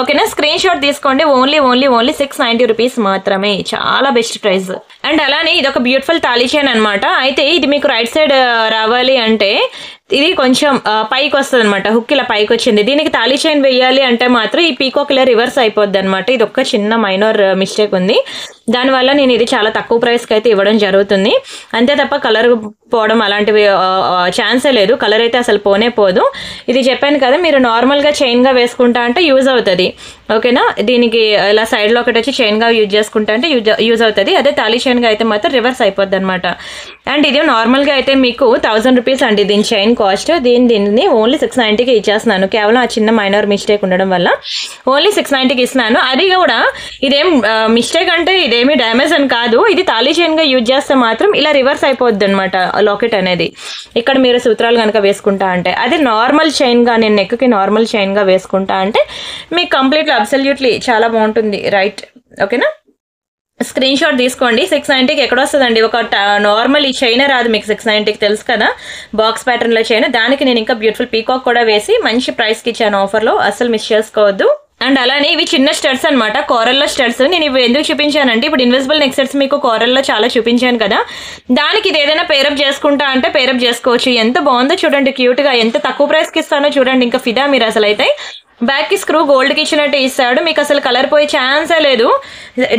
ఓకేనా, స్క్రీన్ షాట్ తీసుకోండి. ఓన్లీ 690 రూపీస్ మాత్రమే, చాలా బెస్ట్ ప్రైస్. అండ్ అలానే ఇది ఒక బ్యూటిఫుల్ తాళీ చైన్ అనమాట. అయితే ఇది మీకు రైట్ సైడ్ రావాలి అంటే ఇది కొంచెం పైకి వస్తుంది అనమాట. హుక్ ఇలా పైకి వచ్చింది. దీనికి తాళీ చైన్ వేయాలి అంటే మాత్రం ఈ పీకాక్ ఇలా రివర్స్ అయిపోద్ది అనమాట. ఇది ఒక్క చిన్న మైనర్ మిస్టేక్ ఉంది, దానివల్ల నేను ఇది చాలా తక్కువ ప్రైస్కి అయితే ఇవ్వడం జరుగుతుంది. అంతే తప్ప కలర్ పోవడం అలాంటివి ఛాన్సే లేదు. కలర్ అయితే అసలు పోనే పోదు. ఇది చెప్పాను కదా, మీరు నార్మల్గా చైన్గా వేసుకుంటా అంటే యూజ్ అవుతుంది. ఓకేనా. దీనికి ఇలా సైడ్లో ఒకటి వచ్చి చైన్గా యూజ్ చేసుకుంటా అంటే యూజ్ అవుతుంది. అదే తాళీ చైన్గా అయితే మాత్రం రివర్స్ అయిపోద్ది అనమాట. అండ్ ఇది నార్మల్గా అయితే మీకు 1000 రూపీస్ అండి దీని చైన్ కాస్ట్. దీన్ని ఓన్లీ 690కి ఇచ్చేస్తున్నాను. కేవలం ఆ చిన్న మైనర్ మిస్టేక్ ఉండడం వల్ల ఓన్లీ 690కి ఇస్తున్నాను. అది కూడా ఇదేం మిస్టేక్ అంటే ఇదేమి డ్యామేజ్ అని కాదు. ఇది తాళీ చైన్గా యూజ్ చేస్తే మాత్రం ఇలా రివర్స్ అయిపోద్ది అనమాట లాకెట్ అనేది. ఇక్కడ మీరు సూత్రాలు కనుక వేసుకుంటా అంటే, అది నార్మల్ చైన్గా నేను నెక్కి నార్మల్ చైన్గా వేసుకుంటా అంటే మీకు కంప్లీట్లీ అబ్సల్యూట్లీ చాలా బాగుంటుంది. రైట్, ఓకేనా. స్క్రీన్ షాట్ తీసుకోండి. 690కి ఎక్కడ వస్తుందండి, ఒక నార్మల్ ఈ చైన్ రాదు మీకు 690కి, తెలుసు కదా, బాక్స్ ప్యాటర్న్లో చైన్. దానికి నేను ఇంకా బ్యూటిఫుల్ పీకాక్ కూడా వేసి మంచి ప్రైస్కి ఇచ్చాను ఆఫర్లో, అస్సలు మిస్ చేసుకోవద్దు. అండ్ అలానే ఇవి చిన్న స్టడ్స్ అనమాట, కోరల్లో స్టడ్స్. నేను ఇవి ఎందుకు చూపించానంటే, ఇప్పుడు ఇన్విజిబుల్ నెక్ సెట్స్ మీకు కోరల్లో చాలా చూపించాను కదా, దానికి ఇది ఏదైనా పేరప్ చేసుకుంటా అంటే పేరప్ చేసుకోవచ్చు. ఎంత బాగుందో చూడండి, క్యూట్గా. ఎంత తక్కువ ప్రైస్కి ఇస్తానో చూడండి, ఇంకా ఫిదా మీరు అసలు. అయితే బ్యాక్ కి స్క్రూ గోల్డ్కి ఇచ్చినట్టు ఇస్తాడు, మీకు అసలు కలర్ పోయే ఛాన్సే లేదు.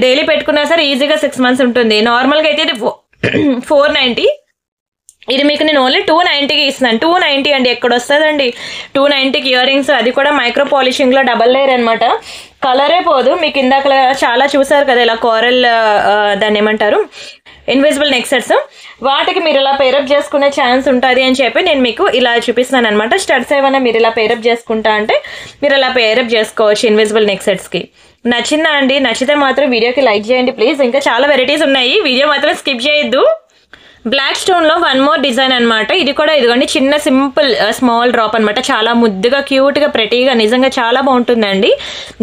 డైలీ పెట్టుకున్నా సరే ఈజీగా 6 months ఉంటుంది. నార్మల్గా అయితే ఇది 490, ఇది మీకు నేను ఓన్లీ 290కి ఇస్తున్నాను. 290 అండి, ఎక్కడ వస్తుందండి 290కి ఇయర్ రింగ్స్, అది కూడా మైక్రో పాలిషింగ్లో డబల్ లేయర్ అనమాట. కలరే పోదు. మీకు ఇందాక చాలా చూసారు కదా ఇలా కోరల్, దాన్ని ఏమంటారు, ఇన్విజిబుల్ నెక్ సెట్స్, వాటికి మీరు ఇలా పేరప్ చేసుకునే ఛాన్స్ ఉంటుంది అని చెప్పి నేను మీకు ఇలా చూపిస్తున్నాను అనమాట. స్టడ్స్ ఏమైనా మీరు ఇలా పేరప్ చేసుకుంటా అంటే మీరు ఇలా పేరప్ చేసుకోవచ్చు ఇన్విజిబుల్ నెక్ సెట్స్కి. నచ్చిందా అండి? నచ్చితే మాత్రం వీడియోకి లైక్ చేయండి ప్లీజ్. ఇంకా చాలా వెరైటీస్ ఉన్నాయి, వీడియో మాత్రం స్కిప్ చేయొద్దు. బ్లాక్ స్టోన్లో వన్ మోర్ డిజైన్ అనమాట. ఇది కూడా ఇదిగోండి చిన్న సింపుల్ స్మాల్ డ్రాప్ అనమాట. చాలా ముద్దుగా క్యూట్గా ప్రెటీగా నిజంగా చాలా బాగుంటుందండి.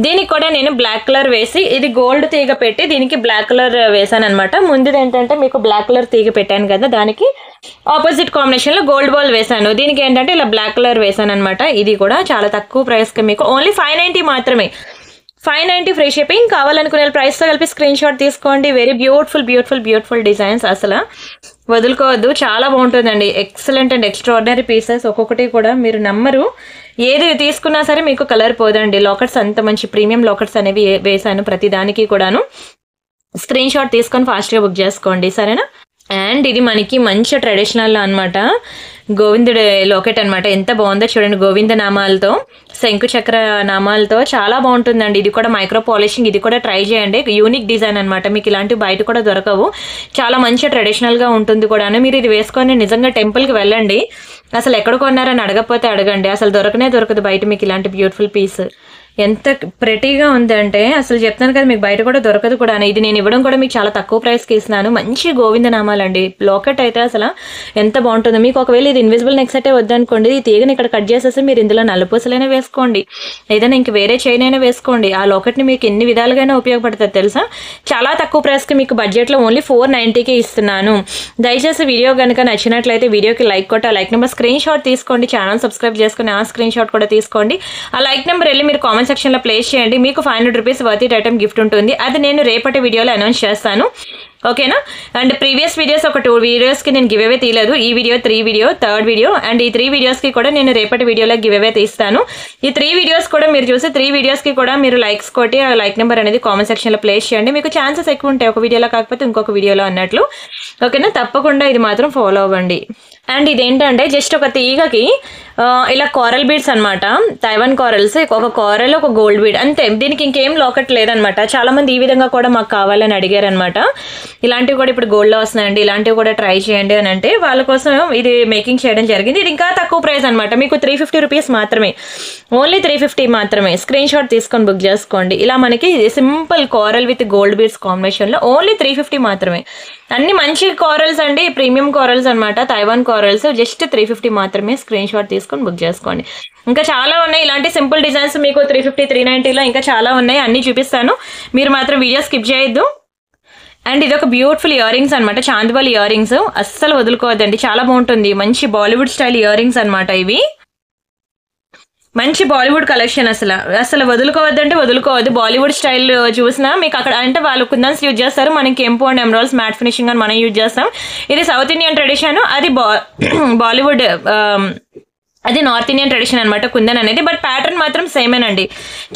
దీనికి కూడా నేను బ్లాక్ కలర్ వేసి, ఇది గోల్డ్ తీగ పెట్టి దీనికి బ్లాక్ కలర్ వేసాను అనమాట. ముందుది ఏంటంటే మీకు బ్లాక్ కలర్ తీగ పెట్టాను కదా, దానికి ఆపోజిట్ కాంబినేషన్లో గోల్డ్ బాల్ వేసాను. దీనికి ఏంటంటే ఇలా బ్లాక్ కలర్ వేసాను అనమాట. ఇది కూడా చాలా తక్కువ ప్రైస్కి మీకు ఓన్లీ 590 మాత్రమే. 590 ఫ్రీ షిప్పింగ్. కావాలనుకునే ప్రైస్తో కలిపి స్క్రీన్ షాట్ తీసుకోండి. Very beautiful beautiful beautiful designs, అసలు వదులుకోవద్దు, చాలా బాగుంటుందండి. ఎక్సలెంట్ అండ్ ఎక్స్ట్రాడినరీ పీసెస్, ఒక్కొక్కటి కూడా మీరు నమ్మరు. ఏది తీసుకున్నా సరే మీకు కలర్ పోదండి. లాకెట్స్ అంత మంచి ప్రీమియం లాకెట్స్ అనేవి వేసాను ప్రతి దానికి కూడాను. స్క్రీన్ షాట్ తీసుకొని ఫాస్ట్గా బుక్ చేసుకోండి, సరేనా. అండ్ ఇది మనకి మంచి ట్రెడిషనల్ అనమాట, గోవిందుడి లాకెట్ అనమాట. ఎంత బాగుందో చూడండి, గోవింద నామాలతో, శంకు చక్ర నామాలతో చాలా బాగుంటుందండి. ఇది కూడా మైక్రో పాలిషింగ్, ఇది కూడా ట్రై చేయండి. యూనిక్ డిజైన్ అనమాట, మీకు ఇలాంటివి బయట కూడా దొరకవు. చాలా మంచి ట్రెడిషనల్గా ఉంటుంది కూడా. మీరు ఇది వేసుకొని నిజంగా టెంపుల్కి వెళ్ళండి, అసలు ఎక్కడ కొన్నారని అడగకపోతే అడగండి, అసలు దొరకనే దొరకదు బయట మీకు ఇలాంటి బ్యూటిఫుల్ పీస్. ఎంత ప్రెటీగా ఉందంటే అసలు చెప్తాను కదా, మీకు బయట కూడా దొరకదు కూడా. ఇది నేను ఇవ్వడం కూడా మీకు చాలా తక్కువ ప్రైస్కి ఇస్తున్నాను. మంచి గోవింద నామాలండి. లాకెట్ అయితే అసలు ఎంత బాగుంటుందో. మీకు ఒకవేళ ఇది ఇన్విజిబుల్ నెక్ సెట్ వద్దనుకోండి, ఈ తీగని ఇక్కడ కట్ చేసేసి మీరు ఇందులో నల్లపూసలైనా వేసుకోండి, ఏదైనా ఇంక వేరే చైన్ అయినా వేసుకోండి. ఆ లాకెట్ని మీకు ఎన్ని విధాలుగానే ఉపయోగపడుతుంది తెలుసా. చాలా తక్కువ ప్రైస్కి మీకు బడ్జెట్లో ఓన్లీ 490కి ఇస్తున్నాను. దయచేసి వీడియో కనుక నచ్చినట్లయితే వీడియోకి లైక్ కొట్టి, ఆ లైక్ నెంబర్ స్క్రీన్ షాట్ తీసుకోండి, ఛానల్ సబ్స్క్రైబ్ చేసుకుని ఆ స్క్రీన్ షాట్ కూడా తీసుకోండి. ఆ లైక్ నెంబర్ వెళ్ళి మీరు కామెంట్ సెక్షన్లో ప్లేస్ చేయండి. మీకు 500 rupees worth it item gift ఉంటుంది. అది నేను రేపటి వీడియోలో అనౌన్స్ చేస్తాను, ఓకేనా. అండ్ ప్రీవియస్ వీడియోస్ ఒక 2 వీడియోస్కి నేను గివ్ అవే తీయలేదు. ఈ video 3 video, 3rd video, and ఈ 3 వీడియోస్కి కూడా నేను రేపటి వీడియోలో గివ్ అవే తీస్తాను. ఈ 3 వీడియోస్ కూడా మీరు చూసి 3 వీడియోస్కి కూడా మీరు లైక్స్ కొట్టి ఆ లైక్ నెంబర్ అనేది కామెంట్ సెక్షన్లో ప్లేస్ చేయండి. మీకు ఛాన్సెస్ ఎక్కువ ఉంటాయి, ఒక వీడియోలో కాకపోతే ఇంకొక వీడియోలో అన్నట్లు, ఓకేనా. తప్పకుండా ఇది మాత్రం ఫాలో అవ్వండి. అండ్ ఇదేంటంటే జస్ట్ ఒక తీగకి ఇలా కోరల్ బీడ్స్ అనమాట, తైవాన్ కోరల్స్, ఒక కోరల్ ఒక గోల్డ్ బీడ్ అంతే. దీనికి ఇంకేం లాకెట్ లేదనమాట. చాలా మంది ఈ విధంగా కూడా మాకు కావాలని అడిగారు అనమాట. ఇలాంటివి కూడా ఇప్పుడు గోల్డ్లో వస్తున్నాయండి, ఇలాంటివి కూడా ట్రై చేయండి అని అంటే వాళ్ళ కోసం ఇది మేకింగ్ చేయడం జరిగింది. ఇది ఇంకా తక్కువ ప్రైస్ అనమాట, మీకు 350 రూపీస్ మాత్రమే, ఓన్లీ 350 మాత్రమే. స్క్రీన్ షాట్ తీసుకొని బుక్ చేసుకోండి. ఇలా మనకి simple coral with gold beads కాంబినేషన్లో ఓన్లీ 350 మాత్రమే. అన్ని మంచి కోరల్స్ అండి, ప్రీమియం కోరల్స్ అనమాట, తైవాన్ కోరల్స్. జస్ట్ 350 మాత్రమే. స్క్రీన్ షాట్ తీసుకొని బుక్ చేసుకోండి. ఇంకా చాలా ఉన్నాయి ఇలాంటి సింపుల్ డిజైన్స్, మీకు 350, 390లో ఇంకా చాలా ఉన్నాయి, అన్ని చూపిస్తాను. మీరు మాత్రం వీడియో స్కిప్ చేయొద్దు. అండ్ ఇది ఒక బ్యూటిఫుల్ ఇయర్ రింగ్స్ అనమాట, చాందిబాల్ ఇయర్ రింగ్స్, అస్సలు వదులుకోవద్దండి, చాలా బాగుంటుంది. మంచి బాలీవుడ్ స్టైల్ ఇయర్ రింగ్స్ అనమాట ఇవి. మంచి బాలీవుడ్ కలెక్షన్, అసలు వదులుకోవద్దంటే వదులుకోవద్దు. బాలీవుడ్ స్టైల్ చూసినా మీకు అక్కడ అంటే వాళ్ళు కుందన్స్ యూజ్ చేస్తారు, మనకి కెంపు అండ్ ఎమరాల్డ్స్ మ్యాట్ ఫినిషింగ్ అని మనం యూజ్ చేస్తాం. ఇది సౌత్ ఇండియన్ ట్రెడిషన్, అది బాలీవుడ్ అది నార్త్ ఇండియన్ ట్రెడిషన్ అనమాట కుందన్ అనేది. బట్ ప్యాటర్న్ మాత్రం సేమేనండి.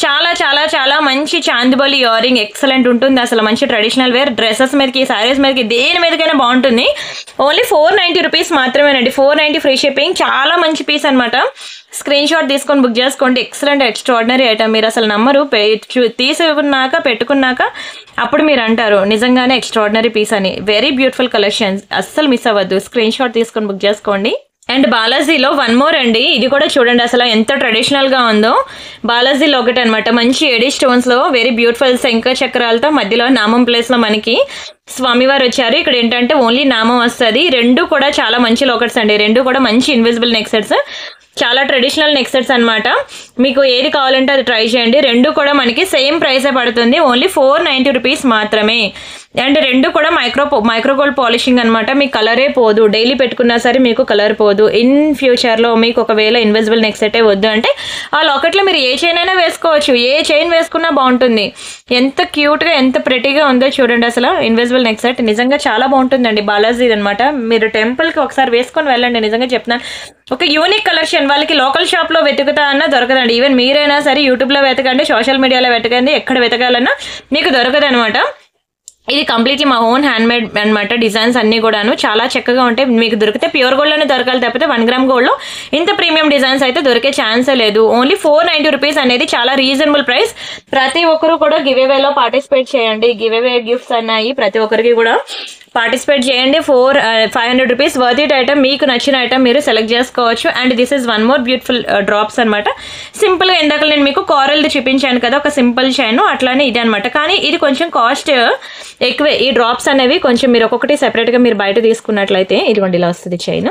చాలా చాలా చాలా మంచి చాందిబౌలి ఇయర్ రింగ్ ఎక్సలెంట్ ఉంటుంది. అసలు మంచి ట్రెడిషనల్ వేర్ డ్రెస్సెస్ మీదకి, సారీస్ మీదకి, దేని మీదకైనా బాగుంటుంది. ఓన్లీ 490 రూపీస్ మాత్రమేనండి. 490 ఫ్రీ షిప్పింగ్. చాలా మంచి పీస్ అనమాట. స్క్రీన్ షాట్ తీసుకొని బుక్ చేసుకోండి. Excellent extraordinary item. మీరు అసలు నమ్మరు, తీసుకున్నాక పెట్టుకున్నాక అప్పుడు మీరు అంటారు నిజంగానే ఎక్స్ట్రాడినరీ పీస్ అని. వెరీ బ్యూటిఫుల్ కలెక్షన్స్, అస్సలు మిస్ అవ్వద్దు. స్క్రీన్ షాట్ తీసుకొని బుక్ చేసుకోండి. అండ్ బాలాజీలో వన్ మోర్ అండి. ఇది కూడా చూడండి అసలు ఎంత ట్రెడిషనల్ గా ఉందో. బాలాజీలో ఒకటి అనమాట, మంచి ఎడీ స్టోన్స్ లో వెరీ బ్యూటిఫుల్ శంఖ చక్రాలతో మధ్యలో నామం ప్లేస్ లో మనకి స్వామివారు వచ్చారు. ఇక్కడ ఏంటంటే ఓన్లీ నామం వస్తుంది. రెండు కూడా చాలా మంచి లోకెట్స్ అండి. రెండు కూడా మంచి ఇన్విజిబుల్ నెక్ సెట్స్, చాలా ట్రెడిషనల్ నెక్ సెట్స్ అనమాట. మీకు ఏది కావాలంటే అది ట్రై చేయండి. రెండు కూడా మనకి సేమ్ ప్రైసే పడుతుంది. ఓన్లీ 490 రూపీస్ మాత్రమే. అండ్ రెండు కూడా మైక్రో గోల్డ్ పాలిషింగ్ అనమాట. మీ కలరే పోదు. డైలీ పెట్టుకున్నా సరే మీకు కలర్ పోదు. ఇన్ ఫ్యూచర్లో మీకు ఒకవేళ ఇన్విజిబుల్ నెక్ సెటే వద్దు అంటే ఆ లాకెట్లో మీరు ఏ చైన్ అయినా వేసుకోవచ్చు. ఏ చైన్ వేసుకున్నా బాగుంటుంది. ఎంత క్యూట్గా ఎంత ప్రెటీగా ఉందో చూడండి అసలు ఇన్విజిబుల్ నెక్ సెట్. నిజంగా చాలా బాగుంటుందండి. బాలాజీ అనమాట. మీరు టెంపుల్కి ఒకసారి వేసుకొని వెళ్ళండి. నిజంగా చెప్తున్నాను, ఒక యూనిక్ కలెక్షన్. వాళ్ళకి లోకల్ షాప్లో వెతుకుతా అన్నా దొరకదండి. ఈవెన్ మీరైనా సరే యూట్యూబ్లో వెతకండి, సోషల్ మీడియాలో వెతకండి, ఎక్కడ వెతకాలన్నా మీకు దొరకదు అనమాట. ఇది కంప్లీట్లీ మా ఓన్ హ్యాండ్ మేడ్ అనమాట. డిజైన్స్ అన్ని కూడాను చాలా చక్కగా ఉంటాయి. మీకు దొరికితే ప్యూర్ గోల్డ్ లోనే దొరకాలి తప్పితే 1 గ్రామ్ గోల్డ్ లో ఇంత ప్రీమియం డిజైన్స్ అయితే దొరికే ఛాన్సే లేదు. ఓన్లీ 490 రూపీస్ అనేది చాలా రీజనబుల్ ప్రైస్. ప్రతి ఒక్కరు కూడా గివ్ అవేలో పార్టిసిపేట్ చేయండి. గివ్ అవే గిఫ్ట్స్ అన్నాయి, ప్రతి ఒక్కరికి కూడా పార్టిసిపేట్ చేయండి. 500 రూపీస్ వర్త్ ఇట్ ఐటమ్. మీకు నచ్చిన ఐటమ్ మీరు సెలెక్ట్ చేసుకోవచ్చు. And this is one more beautiful drops అనమాట. సింపుల్ గా ఇందాక నేను మీకు కారల్ది చూపించాను కదా, ఒక సింపుల్ చైన్, అట్లానే ఇది అనమాట. కానీ ఇది కొంచెం కాస్ట్ ఎక్కువే. ఈ డ్రాప్స్ అనేవి కొంచెం మీరు ఒక్కొక్కటి సెపరేట్ గా మీరు బయట తీసుకున్నట్లయితే ఇదిగోండి ఇలా వస్తుంది చైన్.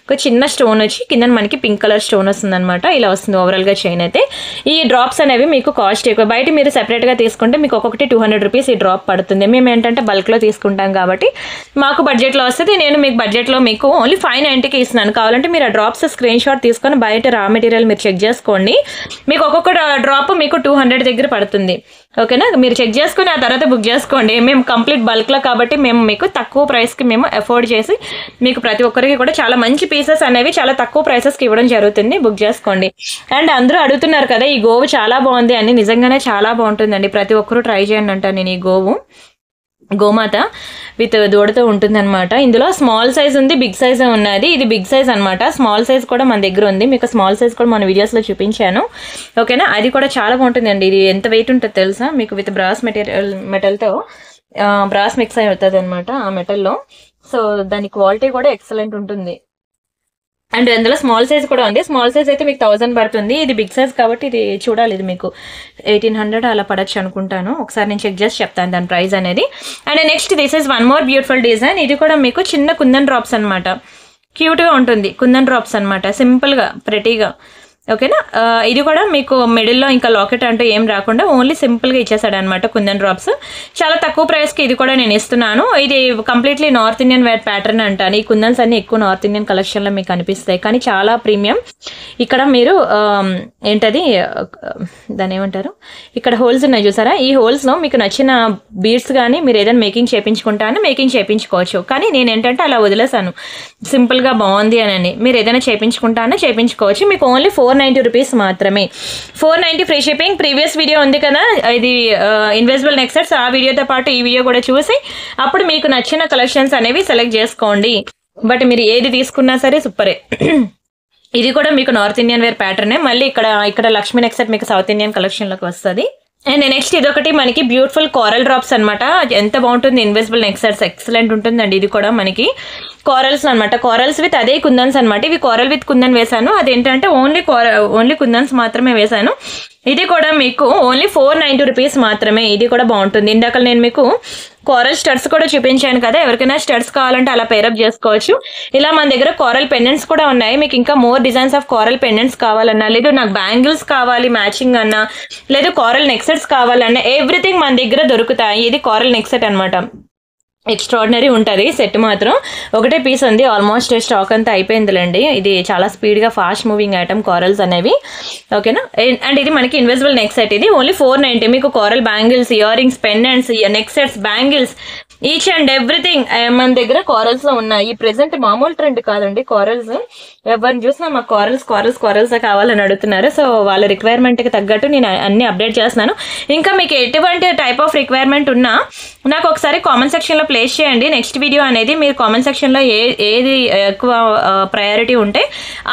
ఒక చిన్న స్టోన్ వచ్చి కింద మనకి పింక్ కలర్ స్టోన్ వస్తుంది అనమాట. ఇలా వస్తుంది ఓవరాల్ గా చైన్ అయితే. ఈ డ్రాప్స్ అనేవి మీకు కాస్ట్ ఎక్కువ. బయట మీరు సెపరేట్ గా తీసుకుంటే మీకు ఒక్కొక్కటి 200 రూపీస్ ఈ డ్రాప్ పడుతుంది. మేము ఏంటంటే బల్క్ లో తీసుకుంటాం కాబట్టి మాకు బడ్జెట్లో వస్తుంది. నేను మీకు బడ్జెట్లో మీకు ఓన్లీ 590కి ఇస్తున్నాను. కావాలంటే మీరు ఆ డ్రాప్స్ స్క్రీన్ షాట్ తీసుకొని బయట రా మెటీరియల్ మీరు చెక్ చేసుకోండి. మీకు ఒక్కొక్క డ్రాప్ మీకు 200 దగ్గర పడుతుంది. ఓకేనా, మీరు చెక్ చేసుకుని ఆ తర్వాత బుక్ చేసుకోండి. మేము కంప్లీట్ బల్క్లో కాబట్టి మేము మీకు తక్కువ ప్రైస్కి మేము అఫోర్డ్ చేసి మీకు ప్రతి ఒక్కరికి కూడా చాలా మంచి పీసెస్ అనేవి చాలా తక్కువ ప్రైసెస్కి ఇవ్వడం జరుగుతుంది. బుక్ చేసుకోండి. అండ్ అందరూ అడుగుతున్నారు కదా ఈ గోవు చాలా బాగుంది అని. నిజంగానే చాలా బాగుంటుందండి. ప్రతి ఒక్కరూ ట్రై చేయండి అంటాను నేను. ఈ గోమాత విత్ దూడతో ఉంటుంది అనమాట. ఇందులో స్మాల్ సైజ్ ఉంది, బిగ్ సైజ్ ఉన్నది. ఇది బిగ్ సైజ్ అనమాట. స్మాల్ సైజ్ కూడా మన దగ్గర ఉంది. మీకు స్మాల్ సైజ్ కూడా మన వీడియోస్లో చూపించాను. ఓకేనా, అది కూడా చాలా బాగుంటుందండి. ఇది ఎంత వెయిట్ ఉంటుందో తెలుసా మీకు? విత్ బ్రాస్ మెటల్తో బ్రాస్ మిక్స్ అయి అవుతుంది అనమాట ఆ మెటల్లో. సో దాని క్వాలిటీ కూడా ఎక్సలెంట్ ఉంటుంది. అండ్ అందులో స్మాల్ సైజ్ కూడా ఉంది. స్మాల్ సైజ్ అయితే మీకు 1000 పడుతుంది. ఇది బిగ్ సైజ్ కాబట్టి ఇది చూడాలి, ఇది మీకు 1800 అలా పడచ్చు అనుకుంటాను. ఒకసారి నేను చెక్ చేసి చెప్తాను దాని ప్రైస్ అనేది. And next this is one more beautiful design. ఇది కూడా మీకు చిన్న కుందన్ డ్రాప్స్ అనమాట. క్యూట్గా ఉంటుంది. కుందన్ డ్రాప్స్ అనమాట, సింపుల్గా ప్రెటీగా. ఓకేనా, ఇది కూడా మీకు మిడిల్లో ఇంకా లాకెట్ అంటూ ఏం రాకుండా ఓన్లీ సింపుల్గా ఇచ్చేసాడు అనమాట కుందన్ డ్రాప్స్. చాలా తక్కువ ప్రైస్కి ఇది కూడా నేను ఇస్తున్నాను. ఇది completely North Indian wear pattern అంటాను. ఈ కుందన్స్ అన్ని ఎక్కువ నార్త్ ఇండియన్ కలెక్షన్లో మీకు కనిపిస్తాయి, కానీ చాలా ప్రీమియం. ఇక్కడ మీరు ఏంటది దాన్ని ఏమంటారు, ఇక్కడ హోల్స్ ఉన్నాయి చూసారా? ఈ హోల్స్లో మీకు నచ్చిన బీడ్స్ కానీ మీరు ఏదైనా మేకింగ్ చేయించుకోవచ్చు. కానీ నేను ఏంటంటే అలా వదిలేసాను, సింపుల్గా బాగుంది అని. మీరు ఏదైనా చేయించుకోవచ్చు. మీకు ఓన్లీ 490 రూపీస్ మాత్రమే. 490 ఫ్రీ షిప్పింగ్. ప్రీవియస్ వీడియో ఉంది కదా, ఇది ఇన్విజిబుల్ నెక్ సెట్స్. ఆ వీడియోతో పాటు ఈ వీడియో కూడా చూసి అప్పుడు మీకు నచ్చిన కలెక్షన్స్ అనేవి సెలెక్ట్ చేసుకోండి. బట్ మీరు ఏది తీసుకున్నా సరే సూపరే. ఇది కూడా మీకు నార్త్ ఇండియన్ వేర్ ప్యాటర్నే. మళ్ళీ ఇక్కడ లక్ష్మీ నెక్ సెట్ మీకు సౌత్ ఇండియన్ కలెక్షన్లోకి వస్తుంది. అండ్ నెక్స్ట్ ఇదొకటి మనకి బ్యూటిఫుల్ కోరల్ డ్రాప్స్ అనమాట. ఎంత బాగుంటుంది, ఇన్విజిబుల్ నెక్ సెట్స్ ఎక్సలెంట్ ఉంటుందండి. ఇది కూడా మనకి కోరల్స్ అనమాట. కోరల్స్ విత్ అదే కుందన్స్ అనమాట. ఇవి కోరల్ విత్ కుందన్ వేసాను. అదేంటంటే ఓన్లీ కుందన్స్ మాత్రమే వేసాను. ఇది కూడా మీకు ఓన్లీ 490 రూపీస్ మాత్రమే. ఇది కూడా బాగుంటుంది. ఇందాక నేను మీకు కోరల్ స్టడ్స్ కూడా చూపించాను కదా, ఎవరికైనా స్టడ్స్ కావాలంటే అలా పేరప్ చేసుకోవచ్చు. ఇలా మన దగ్గర కోరల్ పెండెంట్స్ కూడా ఉన్నాయి. మీకు ఇంకా more designs of coral pendants కావాలన్నా, లేదు నాకు బ్యాంగిల్స్ కావాలి మ్యాచింగ్ అన్నా, లేదు కోరల్ నెక్ సెట్స్ కావాలన్నా, ఎవ్రీథింగ్ మన దగ్గర దొరుకుతాయి. ఇది కోరల్ నెక్ సెట్ అనమాట. ఎక్స్ట్రాడినరీ ఉంటుంది సెట్ మాత్రం. ఒకటే పీస్ ఉంది, ఆల్మోస్ట్ స్టాక్ అంతా అయిపోయిందిలేండి. ఇది చాలా స్పీడ్గా ఫాస్ట్ మూవింగ్ ఐటమ్ కోరల్స్ అనేవి. ఓకేనా, అండ్ ఇది మనకి ఇన్విజిబుల్ నెక్ సెట్. ఇది ఓన్లీ 490. మీకు coral bangles, ear rings, pendants, neck sets, bangles each and everything మన దగ్గర కారల్స్ లో ఉన్నాయి. ప్రెసెంట్ మామూలు ట్రెండ్ కాదండి కారల్స్. ఎవరిని చూసినా మాకు కారల్స్ కావాలని అడుగుతున్నారు. సో వాళ్ళ రిక్వైర్మెంట్ కి తగ్గట్టు నేను అన్ని అప్డేట్ చేస్తున్నాను. ఇంకా మీకు ఎటువంటి టైప్ ఆఫ్ రిక్వైర్మెంట్ ఉన్నా నాకు ఒకసారి కామెంట్ సెక్షన్ లో ప్లేస్ చేయండి. నెక్స్ట్ వీడియో అనేది మీరు కామెంట్ సెక్షన్ లో ఏది ఎక్కువ ప్రయారిటీ ఉంటే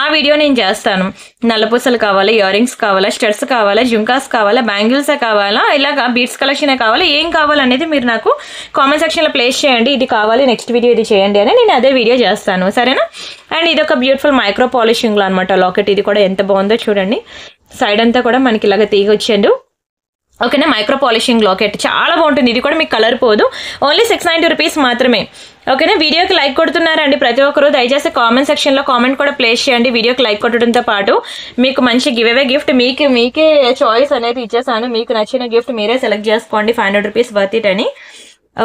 ఆ వీడియో నేను చేస్తాను. నల్లపూసలు కావాలా, ఇయర్ రింగ్స్ కావాలా, స్టడ్స్ కావాలా, జుంకాస్ కావాలా, బ్యాంగిల్స్ కావాలా, ఇలాగా బీట్స్ కలెక్షన్ కావాలా, ఏం కావాలనేది మీరు నాకు కామెంట్ సెక్షన్ లో ప్లేస్ చేయండి. ఇది కావాలి, నెక్స్ట్ వీడియో ఇది చేయండి అని నేను అదే వీడియో చేస్తాను, సరేనా? అండ్ ఇది ఒక బ్యూటిఫుల్ మైక్రో పాలిషింగ్ లో అనమాట లాకెట్. ఇది కూడా ఎంత బాగుందో చూడండి. సైడ్ అంతా కూడా మనకి ఇలాగ తీగ వచ్చాడు. ఓకేనా, మైక్రో పాలిషింగ్ లాకెట్ చాలా బాగుంటుంది. ఇది కూడా మీకు కలర్ పోదు. ఓన్లీ 690 రూపీస్ మాత్రమే. ఓకేనా, వీడియోకి లైక్ కొడుతున్నారండి ప్రతి ఒక్కరు. దయచేసి కామెంట్ సెక్షన్ లో కామెంట్ కూడా ప్లేస్ చేయండి. వీడియోకి లైక్ కొట్టడంతో పాటు మీకు మంచి గివ్ అవే గిఫ్ట్ మీకే చాయిస్ అనేది ఇచ్చేసాను. మీకు నచ్చిన గిఫ్ట్ మీరే సెలెక్ట్ చేసుకోండి. 500 రూపీస్ వర్త్ ఇట్ అని.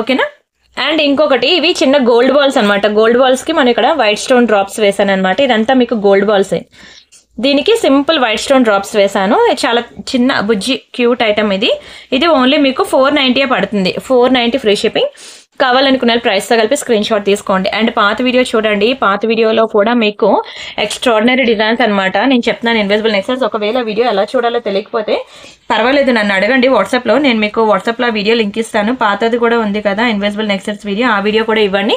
ఓకేనా, అండ్ ఇంకొకటి ఇవి చిన్న గోల్డ్ బాల్స్ అనమాట. గోల్డ్ బాల్స్ కి మనం ఇక్కడ వైట్ స్టోన్ డ్రాప్స్ వేసాను అనమాట. ఇదంతా మీకు గోల్డ్ బాల్సే. దీనికి సింపుల్ వైట్ స్టోన్ డ్రాప్స్ వేసాను. చాలా చిన్న బుజ్జి క్యూట్ ఐటమ్ ఇది ఓన్లీ మీకు 490 పడుతుంది. 490 ఫ్రీ షిప్పింగ్. కావాలనుకున్న ప్రైస్తో కలిపి స్క్రీన్ షాట్ తీసుకోండి. అండ్ పాత వీడియో చూడండి. పాత వీడియోలో కూడా మీకు ఎక్స్ట్రాడినరీ డిజైన్స్ అనమాట. నేను చెప్తున్నాను ఇన్విజిబుల్ నెక్సెస్. ఒకవేళ వీడియో ఎలా చూడాలో తెలియకపోతే పర్వాలేదు, నన్ను అడగండి వాట్సాప్లో. నేను మీకు వాట్సాప్లో వీడియో లింక్ ఇస్తాను. పాతది కూడా ఉంది కదా ఇన్విజిబుల్ నెక్సెస్ వీడియో, ఆ వీడియో కూడా ఇవ్వండి.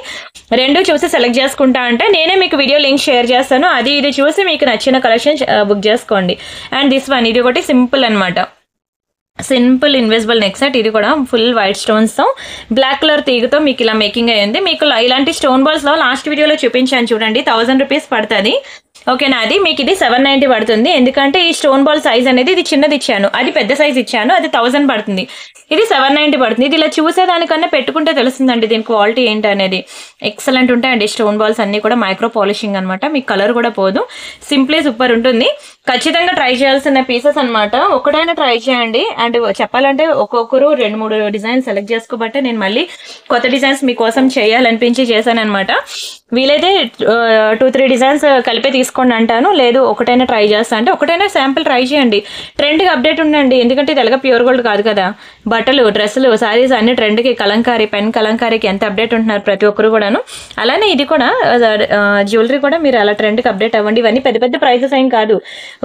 రెండు చూసి సెలెక్ట్ చేసుకుంటా అంటే నేనే మీకు వీడియో లింక్ షేర్ చేస్తాను. ఇది చూసి మీకు నచ్చిన కలెక్షన్ బుక్ చేసుకోండి. అండ్ దిస్ వన్, ఇది ఒకటి సింపుల్ అనమాట. Simple invisible neck set. ఇది కూడా ఫుల్ వైట్ స్టోన్స్ తో బ్లాక్ కలర్ తీగతో మీకు ఇలా మేకింగ్ అయ్యింది. మీకు ఇలాంటి స్టోన్ బాల్స్ లో లాస్ట్ వీడియోలో చూపించాను చూడండి. 1000 రూపీస్ పడుతుంది. ఓకేనా, అది మీకు ఇది 790 పడుతుంది. ఎందుకంటే ఈ స్టోన్ బాల్ సైజ్ అనేది ఇది చిన్నది ఇచ్చాను, అది పెద్ద సైజ్ ఇచ్చాను. అది 1000 పడుతుంది, ఇది 790 పడుతుంది. ఇది ఇలా చూసేదానికన్నా పెట్టుకుంటే తెలుస్తుందండి దీని క్వాలిటీ ఏంటి అనేది. ఎక్సలెంట్ ఉంటాయండి స్టోన్ బాల్స్ అన్ని కూడా. మైక్రో పాలిషింగ్ అనమాట. మీకు కలర్ కూడా పోదు. సింప్లీ సూపర్ ఉంటుంది. ఖచ్చితంగా ట్రై చేయాల్సిన పీసెస్ అనమాట. ఒకటైనా ట్రై చేయండి. అండ్ చెప్పాలంటే ఒక్కొక్కరు 2-3 డిజైన్స్ సెలెక్ట్ చేసుకోబట్టే నేను మళ్ళీ కొత్త డిజైన్స్ మీకోసం చేయాలనిపించి చేశాను అనమాట. వీలైతే 2-3 డిజైన్స్ కలిపే తీసుకోండి అంటాను. లేదు ఒకటైనా ట్రై చేస్తా అంటే ఒకటైనా శాంపుల్ ట్రై చేయండి. ట్రెండ్కి అప్డేట్ ఉండండి. ఎందుకంటే ఇది ఎలాగ ప్యూర్ గోల్డ్ కాదు కదా. బట్టలు, డ్రెస్సులు, సారీస్ అన్ని ట్రెండ్కి, కలంకారీ, పెన్ కలంకారీకి ఎంత అప్డేట్ ఉంటున్నారు ప్రతి ఒక్కరు కూడాను. అలానే ఇది కూడా జ్యువెలరీ కూడా మీరు అలా ట్రెండ్కి అప్డేట్ అవ్వండి. ఇవన్నీ పెద్ద పెద్ద ప్రైజెస్ ఏం కాదు.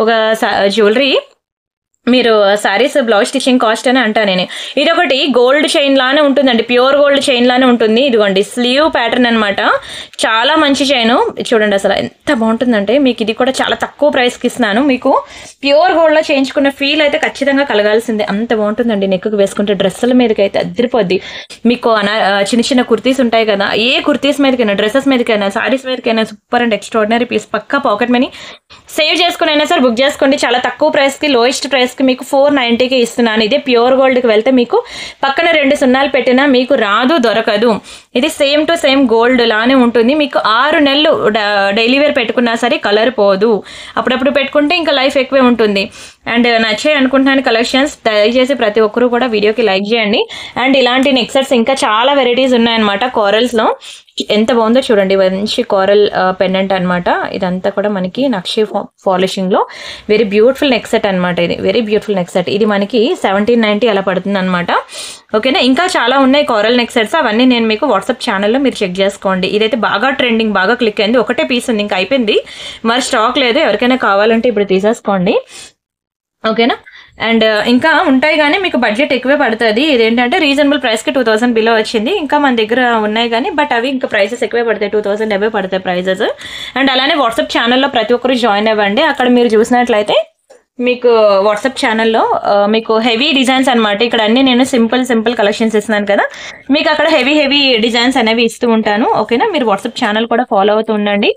ఒక జ్యువెలరీ మీరు సారీస్ బ్లౌజ్ స్టిచ్చింగ్ కాస్ట్ అని అంటా నేను. ఇది ఒకటి గోల్డ్ చైన్ లానే ఉంటుందండి, ప్యూర్ గోల్డ్ చైన్ లానే ఉంటుంది. ఇదిగోండి స్లీవ్ ప్యాటర్న్ అనమాట. చాలా మంచి చైన్ చూడండి, అసలు ఎంత బాగుంటుందంటే. మీకు ఇది కూడా చాలా తక్కువ ప్రైస్కి ఇస్తున్నాను. మీకు ప్యూర్ గోల్డ్ లో చేయించుకున్న ఫీల్ అయితే ఖచ్చితంగా కలగాల్సిందే. అంత బాగుంటుందండి. నెక్కు వేసుకుంటే డ్రెస్సుల మీదకి అయితే అదిరిపోద్ది. మీకు చిన్న చిన్న కుర్తీస్ ఉంటాయి కదా, ఏ కుర్తీస్ మీదకైనా, డ్రెస్సెస్ మీదకైనా, సారీస్ మీదకైనా సూపర్ అండ్ ఎక్స్ట్రాడినరీ పీస్. పక్కా పాకెట్ మనీ సేవ్ చేసుకుని అయినా సరే బుక్ చేసుకోండి. చాలా తక్కువ ప్రైస్కి, లోయెస్ట్ ప్రైస్ మీకు 490కి ఇస్తున్నాను. ఇదే ప్యూర్ గోల్డ్కి వెళ్తే మీకు పక్కన 2 సున్నాలు పెట్టినా మీకు రాదు, దొరకదు. ఇది సేమ్ టు సేమ్ గోల్డ్ లానే ఉంటుంది. మీకు 6 నెలలు డైలీ వేర్ పెట్టుకున్నా సరే కలర్ పోదు. అప్పుడప్పుడు పెట్టుకుంటే ఇంకా లైఫ్ ఎక్కువే ఉంటుంది. అండ్ నచ్చాయి అనుకుంటున్నాను కలెక్షన్స్. దయచేసి ప్రతి ఒక్కరు కూడా వీడియోకి లైక్ చేయండి. అండ్ ఇలాంటి నెక్ సెట్స్ ఇంకా చాలా వెరైటీస్ ఉన్నాయన్నమాట కోరల్స్లో. ఎంత బాగుందో చూడండి. మంచి కోరల్ పెండెంట్ అనమాట. ఇదంతా కూడా మనకి నక్షి పాలిషింగ్ లో వెరీ బ్యూటిఫుల్ నెక్ సెట్ అనమాట. ఇది వెరీ బ్యూటిఫుల్ నెక్ సెట్. ఇది మనకి 1790 అలా పడుతుంది అనమాట. ఓకేనా, ఇంకా చాలా ఉన్నాయి కోరల్ నెక్ సెట్స్. అవన్నీ నేను మీకు వాట్సాప్ ఛానల్లో మీరు చెక్ చేసుకోండి. ఇదైతే బాగా ట్రెండింగ్, బాగా క్లిక్ అయింది. ఒకటే పీస్ ఉంది, ఇంకా అయిపోయింది. మరి స్టాక్ లేదు. ఎవరికైనా కావాలంటే ఇప్పుడు తీసేసుకోండి. ఓకేనా, అండ్ ఇంకా ఉంటాయి కానీ మీకు బడ్జెట్ ఎక్కువే పడుతుంది. ఇదేంటంటే రీజనబుల్ ప్రైస్కి 2000 బిలో వచ్చింది. ఇంకా మన దగ్గర ఉన్నాయి కానీ బట్ అవి ఇంకా ప్రైసెస్ ఎక్కువే పడతాయి. 2000 అవే పడతాయి ప్రైజెస్. అండ్ అలానే వాట్సాప్ ఛానల్లో ప్రతి ఒక్కరు జాయిన్ అవ్వండి. అక్కడ మీరు చూసినట్లయితే మీకు వాట్సాప్ ఛానల్లో మీకు హెవీ డిజైన్స్ అనమాట. ఇక్కడ అన్ని నేను సింపుల్ కలెక్షన్స్ ఇస్తున్నాను కదా, మీకు అక్కడ హెవీ డిజైన్స్ అనేవి ఇస్తూ ఉంటాను. ఓకేనా, మీరు వాట్సాప్ ఛానల్ కూడా ఫాలో అవుతూ ఉండండి.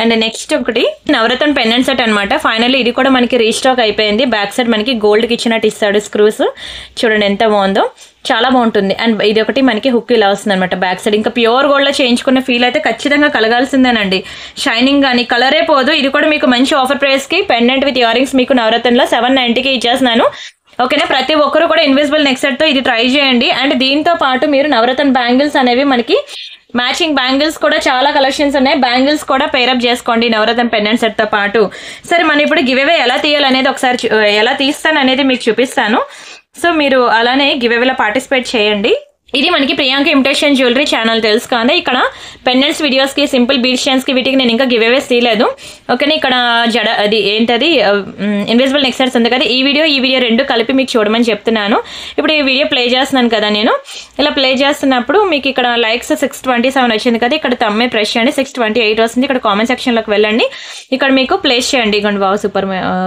అండ్ నెక్స్ట్ ఒకటి నవరత్న పెండెంట్ సెట్ అనమాట. ఫైనల్లీ ఇది కూడా మనకి రీస్టాక్ అయిపోయింది. బ్యాక్ సైడ్ మనకి గోల్డ్కి ఇచ్చినట్టు ఇస్తాడు స్క్రూస్. చూడండి ఎంత బాగుందో, చాలా బాగుంటుంది. అండ్ ఇది ఒకటి మనకి హుక్ ఇలా వస్తుంది అనమాట బ్యాక్ సైడ్. ఇంకా ప్యూర్ గోల్డ్లో చేయించుకున్న ఫీల్ అయితే ఖచ్చితంగా కలగాల్సిందేనండి. షైనింగ్ కానీ కలరే పోదు. ఇది కూడా మీకు మంచి ఆఫర్ ప్రైస్కి పెండెంట్ విత్ ఇయర్ రింగ్స్ మీకు నవరత్నలో 790కి ఇచ్చేస్తున్నాను. ఓకేనా, ప్రతి ఒక్కరు కూడా ఇన్విజిబుల్ నెక్ సెట్తో ఇది ట్రై చేయండి. అండ్ దీంతో పాటు మీరు నవరత్న బ్యాంగిల్స్ అనేవి మనకి మ్యాచింగ్ బ్యాంగిల్స్ కూడా చాలా కలెక్షన్స్ ఉన్నాయి. బ్యాంగిల్స్ కూడా పేరప్ చేసుకోండి నవరత్న పెండెంట్ సెట్తో పాటు. సరే, మనం ఇప్పుడు గివ్ అవే ఎలా తీయాలనేది ఒకసారి ఎలా తీస్తాను అనేది మీకు చూపిస్తాను. సో మీరు అలానే గివ్ అవేలో పార్టిసిపేట్ చేయండి. ఇది మనకి ప్రియాంక ఇమిటేషన్ జ్యువెలరీ ఛానల్ తెలుసు కదా. ఇక్కడ పెండెంట్స్ వీడియోస్కి, సింపుల్ బీడ్ చైన్స్కి వీటికి నేను ఇంకా గివ్ అవేస్ తీయలేదు. ఓకేనా, ఇక్కడ అది ఏంటది ఇన్విజిబుల్ నెక్ సెట్స్ ఉంది కదా, ఈ వీడియో రెండు కలిపి మీకు చూడమని చెప్తున్నాను. ఇప్పుడు ఈ వీడియో ప్లే చేస్తున్నాను కదా నేను, ఇలా ప్లే చేస్తున్నప్పుడు మీకు ఇక్కడ లైక్స్ 627 వచ్చింది కదా, ఇక్కడ తమ్మే ప్రెస్ చేయండి, 628 వస్తుంది. ఇక్కడ కామెంట్ సెక్షన్లోకి వెళ్ళండి, ఇక్కడ మీకు ప్లేస్ చేయండి. ఇగోండి, wow super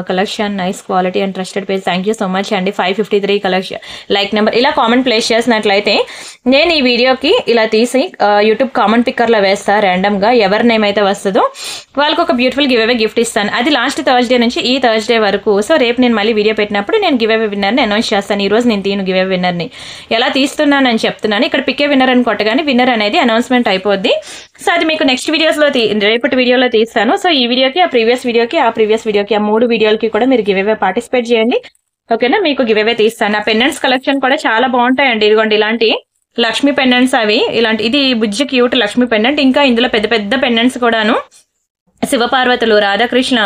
collection, nice quality and trusted page, thank you so much అండి. 553 కలెక్షన్ లైక్ నెంబర్, ఇలా కామెంట్ ప్లేస్ చేసినట్లయితే నేను ఈ వీడియోకి ఇలా తీసి యూట్యూబ్ కామెంట్ పిక్కర్లో వేస్తా ర్యాండమ్గా, ఎవరి నేమ్ అయితే వస్తుందో వాళ్ళకి ఒక బ్యూటిఫుల్ గివ్ అవే గిఫ్ట్ ఇస్తాను. అది లాస్ట్ థర్స్డే నుంచి ఈ థర్స్డే వరకు. సో రేపు నేను మళ్ళీ వీడియో పెట్టినప్పుడు నేను గివ్ అవే విన్నర్ని అనౌన్స్ చేస్తాను. ఈ రోజు నేను తీను గివ్ అవే విన్నర్ని, ఎలా తీస్తున్నానని చెప్తున్నాను. ఇక్కడ పికే విన్నర్ అని కొట్టగానే విన్నర్ అనేది అనౌన్స్మెంట్ అయిపోద్ది. సో అది మీకు నెక్స్ట్ వీడియోస్లో రేపటి వీడియోలో తీస్తాను. సో ఈ వీడియోకి, ఆ ప్రీవియస్ వీడియోకి, ఆ 3 వీడియోలకి కూడా మీరు గివ్ అవే పార్టిసిపేట్ చేయండి. ఓకేనా, మీకు గివ్ అవే తీస్తాను. ఆ పెండెంట్స్ కలెక్షన్ కూడా చాలా బాగుంటాయండి. ఇదిగోండి ఇలాంటి లక్ష్మీ పెండెంట్స్, అవి ఇలాంటి, ఇది బుజ్జి క్యూట్ లక్ష్మీ పెండెంట్. ఇంకా ఇందులో పెద్ద పెద్ద పెండెంట్స్ కూడాను, శివపార్వతులు, Radhakrishna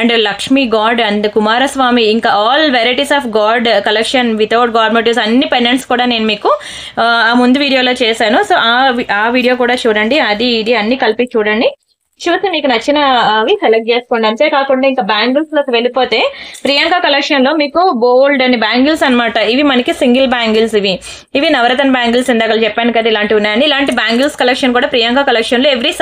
and Lakshmi god and Kumaraswamy, ఇంకా all varieties of god collection without god motives అన్ని పెండెంట్స్ కూడా నేను మీకు ఆ ముందు వీడియోలో చేశాను. సో ఆ వీడియో కూడా చూడండి, అది ఇది అన్ని కలిపి చూడండి. చూసి మీకు నచ్చిన అవి సెలెక్ట్ చేసుకోండి. అంతేకాకుండా ఇంకా బ్యాంగిల్స్ లోకి వెళ్ళిపోతే ప్రియాంక కలెక్షన్ లో మీకు బోల్డ్ అని బ్యాంగిల్స్ అనమాట. ఇవి మనకి సింగిల్ బ్యాంగిల్స్, ఇవి నవరత్న బ్యాంగిల్స్ ఇందాక చెప్పాను కదా, ఇలాంటివి ఉన్నాయని. ఇలాంటి బ్యాంగిల్స్ కలెక్షన్ కూడా ప్రియాంక కలెక్షన్ లో ఎవ్రీ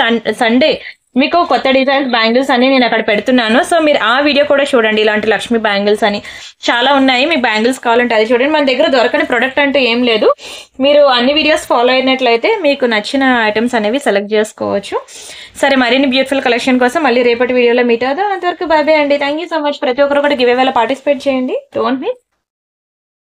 సండే మీకు కొత్త డిజైన్స్ బ్యాంగిల్స్ అని నేను అక్కడ పెడుతున్నాను. సో మీరు ఆ వీడియో కూడా చూడండి. ఇలాంటి లక్ష్మీ బ్యాంగిల్స్ అని చాలా ఉన్నాయి, మీకు బ్యాంగిల్స్ కావాలంటే అది చూడండి. మన దగ్గర దొరకని ప్రొడక్ట్ అంటే ఏం లేదు. మీరు అన్ని వీడియోస్ ఫాలో అయినట్లయితే మీకు నచ్చిన ఐటమ్స్ అనేవి సెలెక్ట్ చేసుకోవచ్చు. సరే, మరిన్ని బ్యూటిఫుల్ కలెక్షన్ కోసం మళ్ళీ రేపటి వీడియోలో మీట్ అవుదాం. అంతవరకు బాయ్ బాయ్ అండి. Thank you so much. ప్రతి ఒక్కరు కూడా గివ్ అవేలో పార్టిసిపేట్ చేయండి. Don't miss.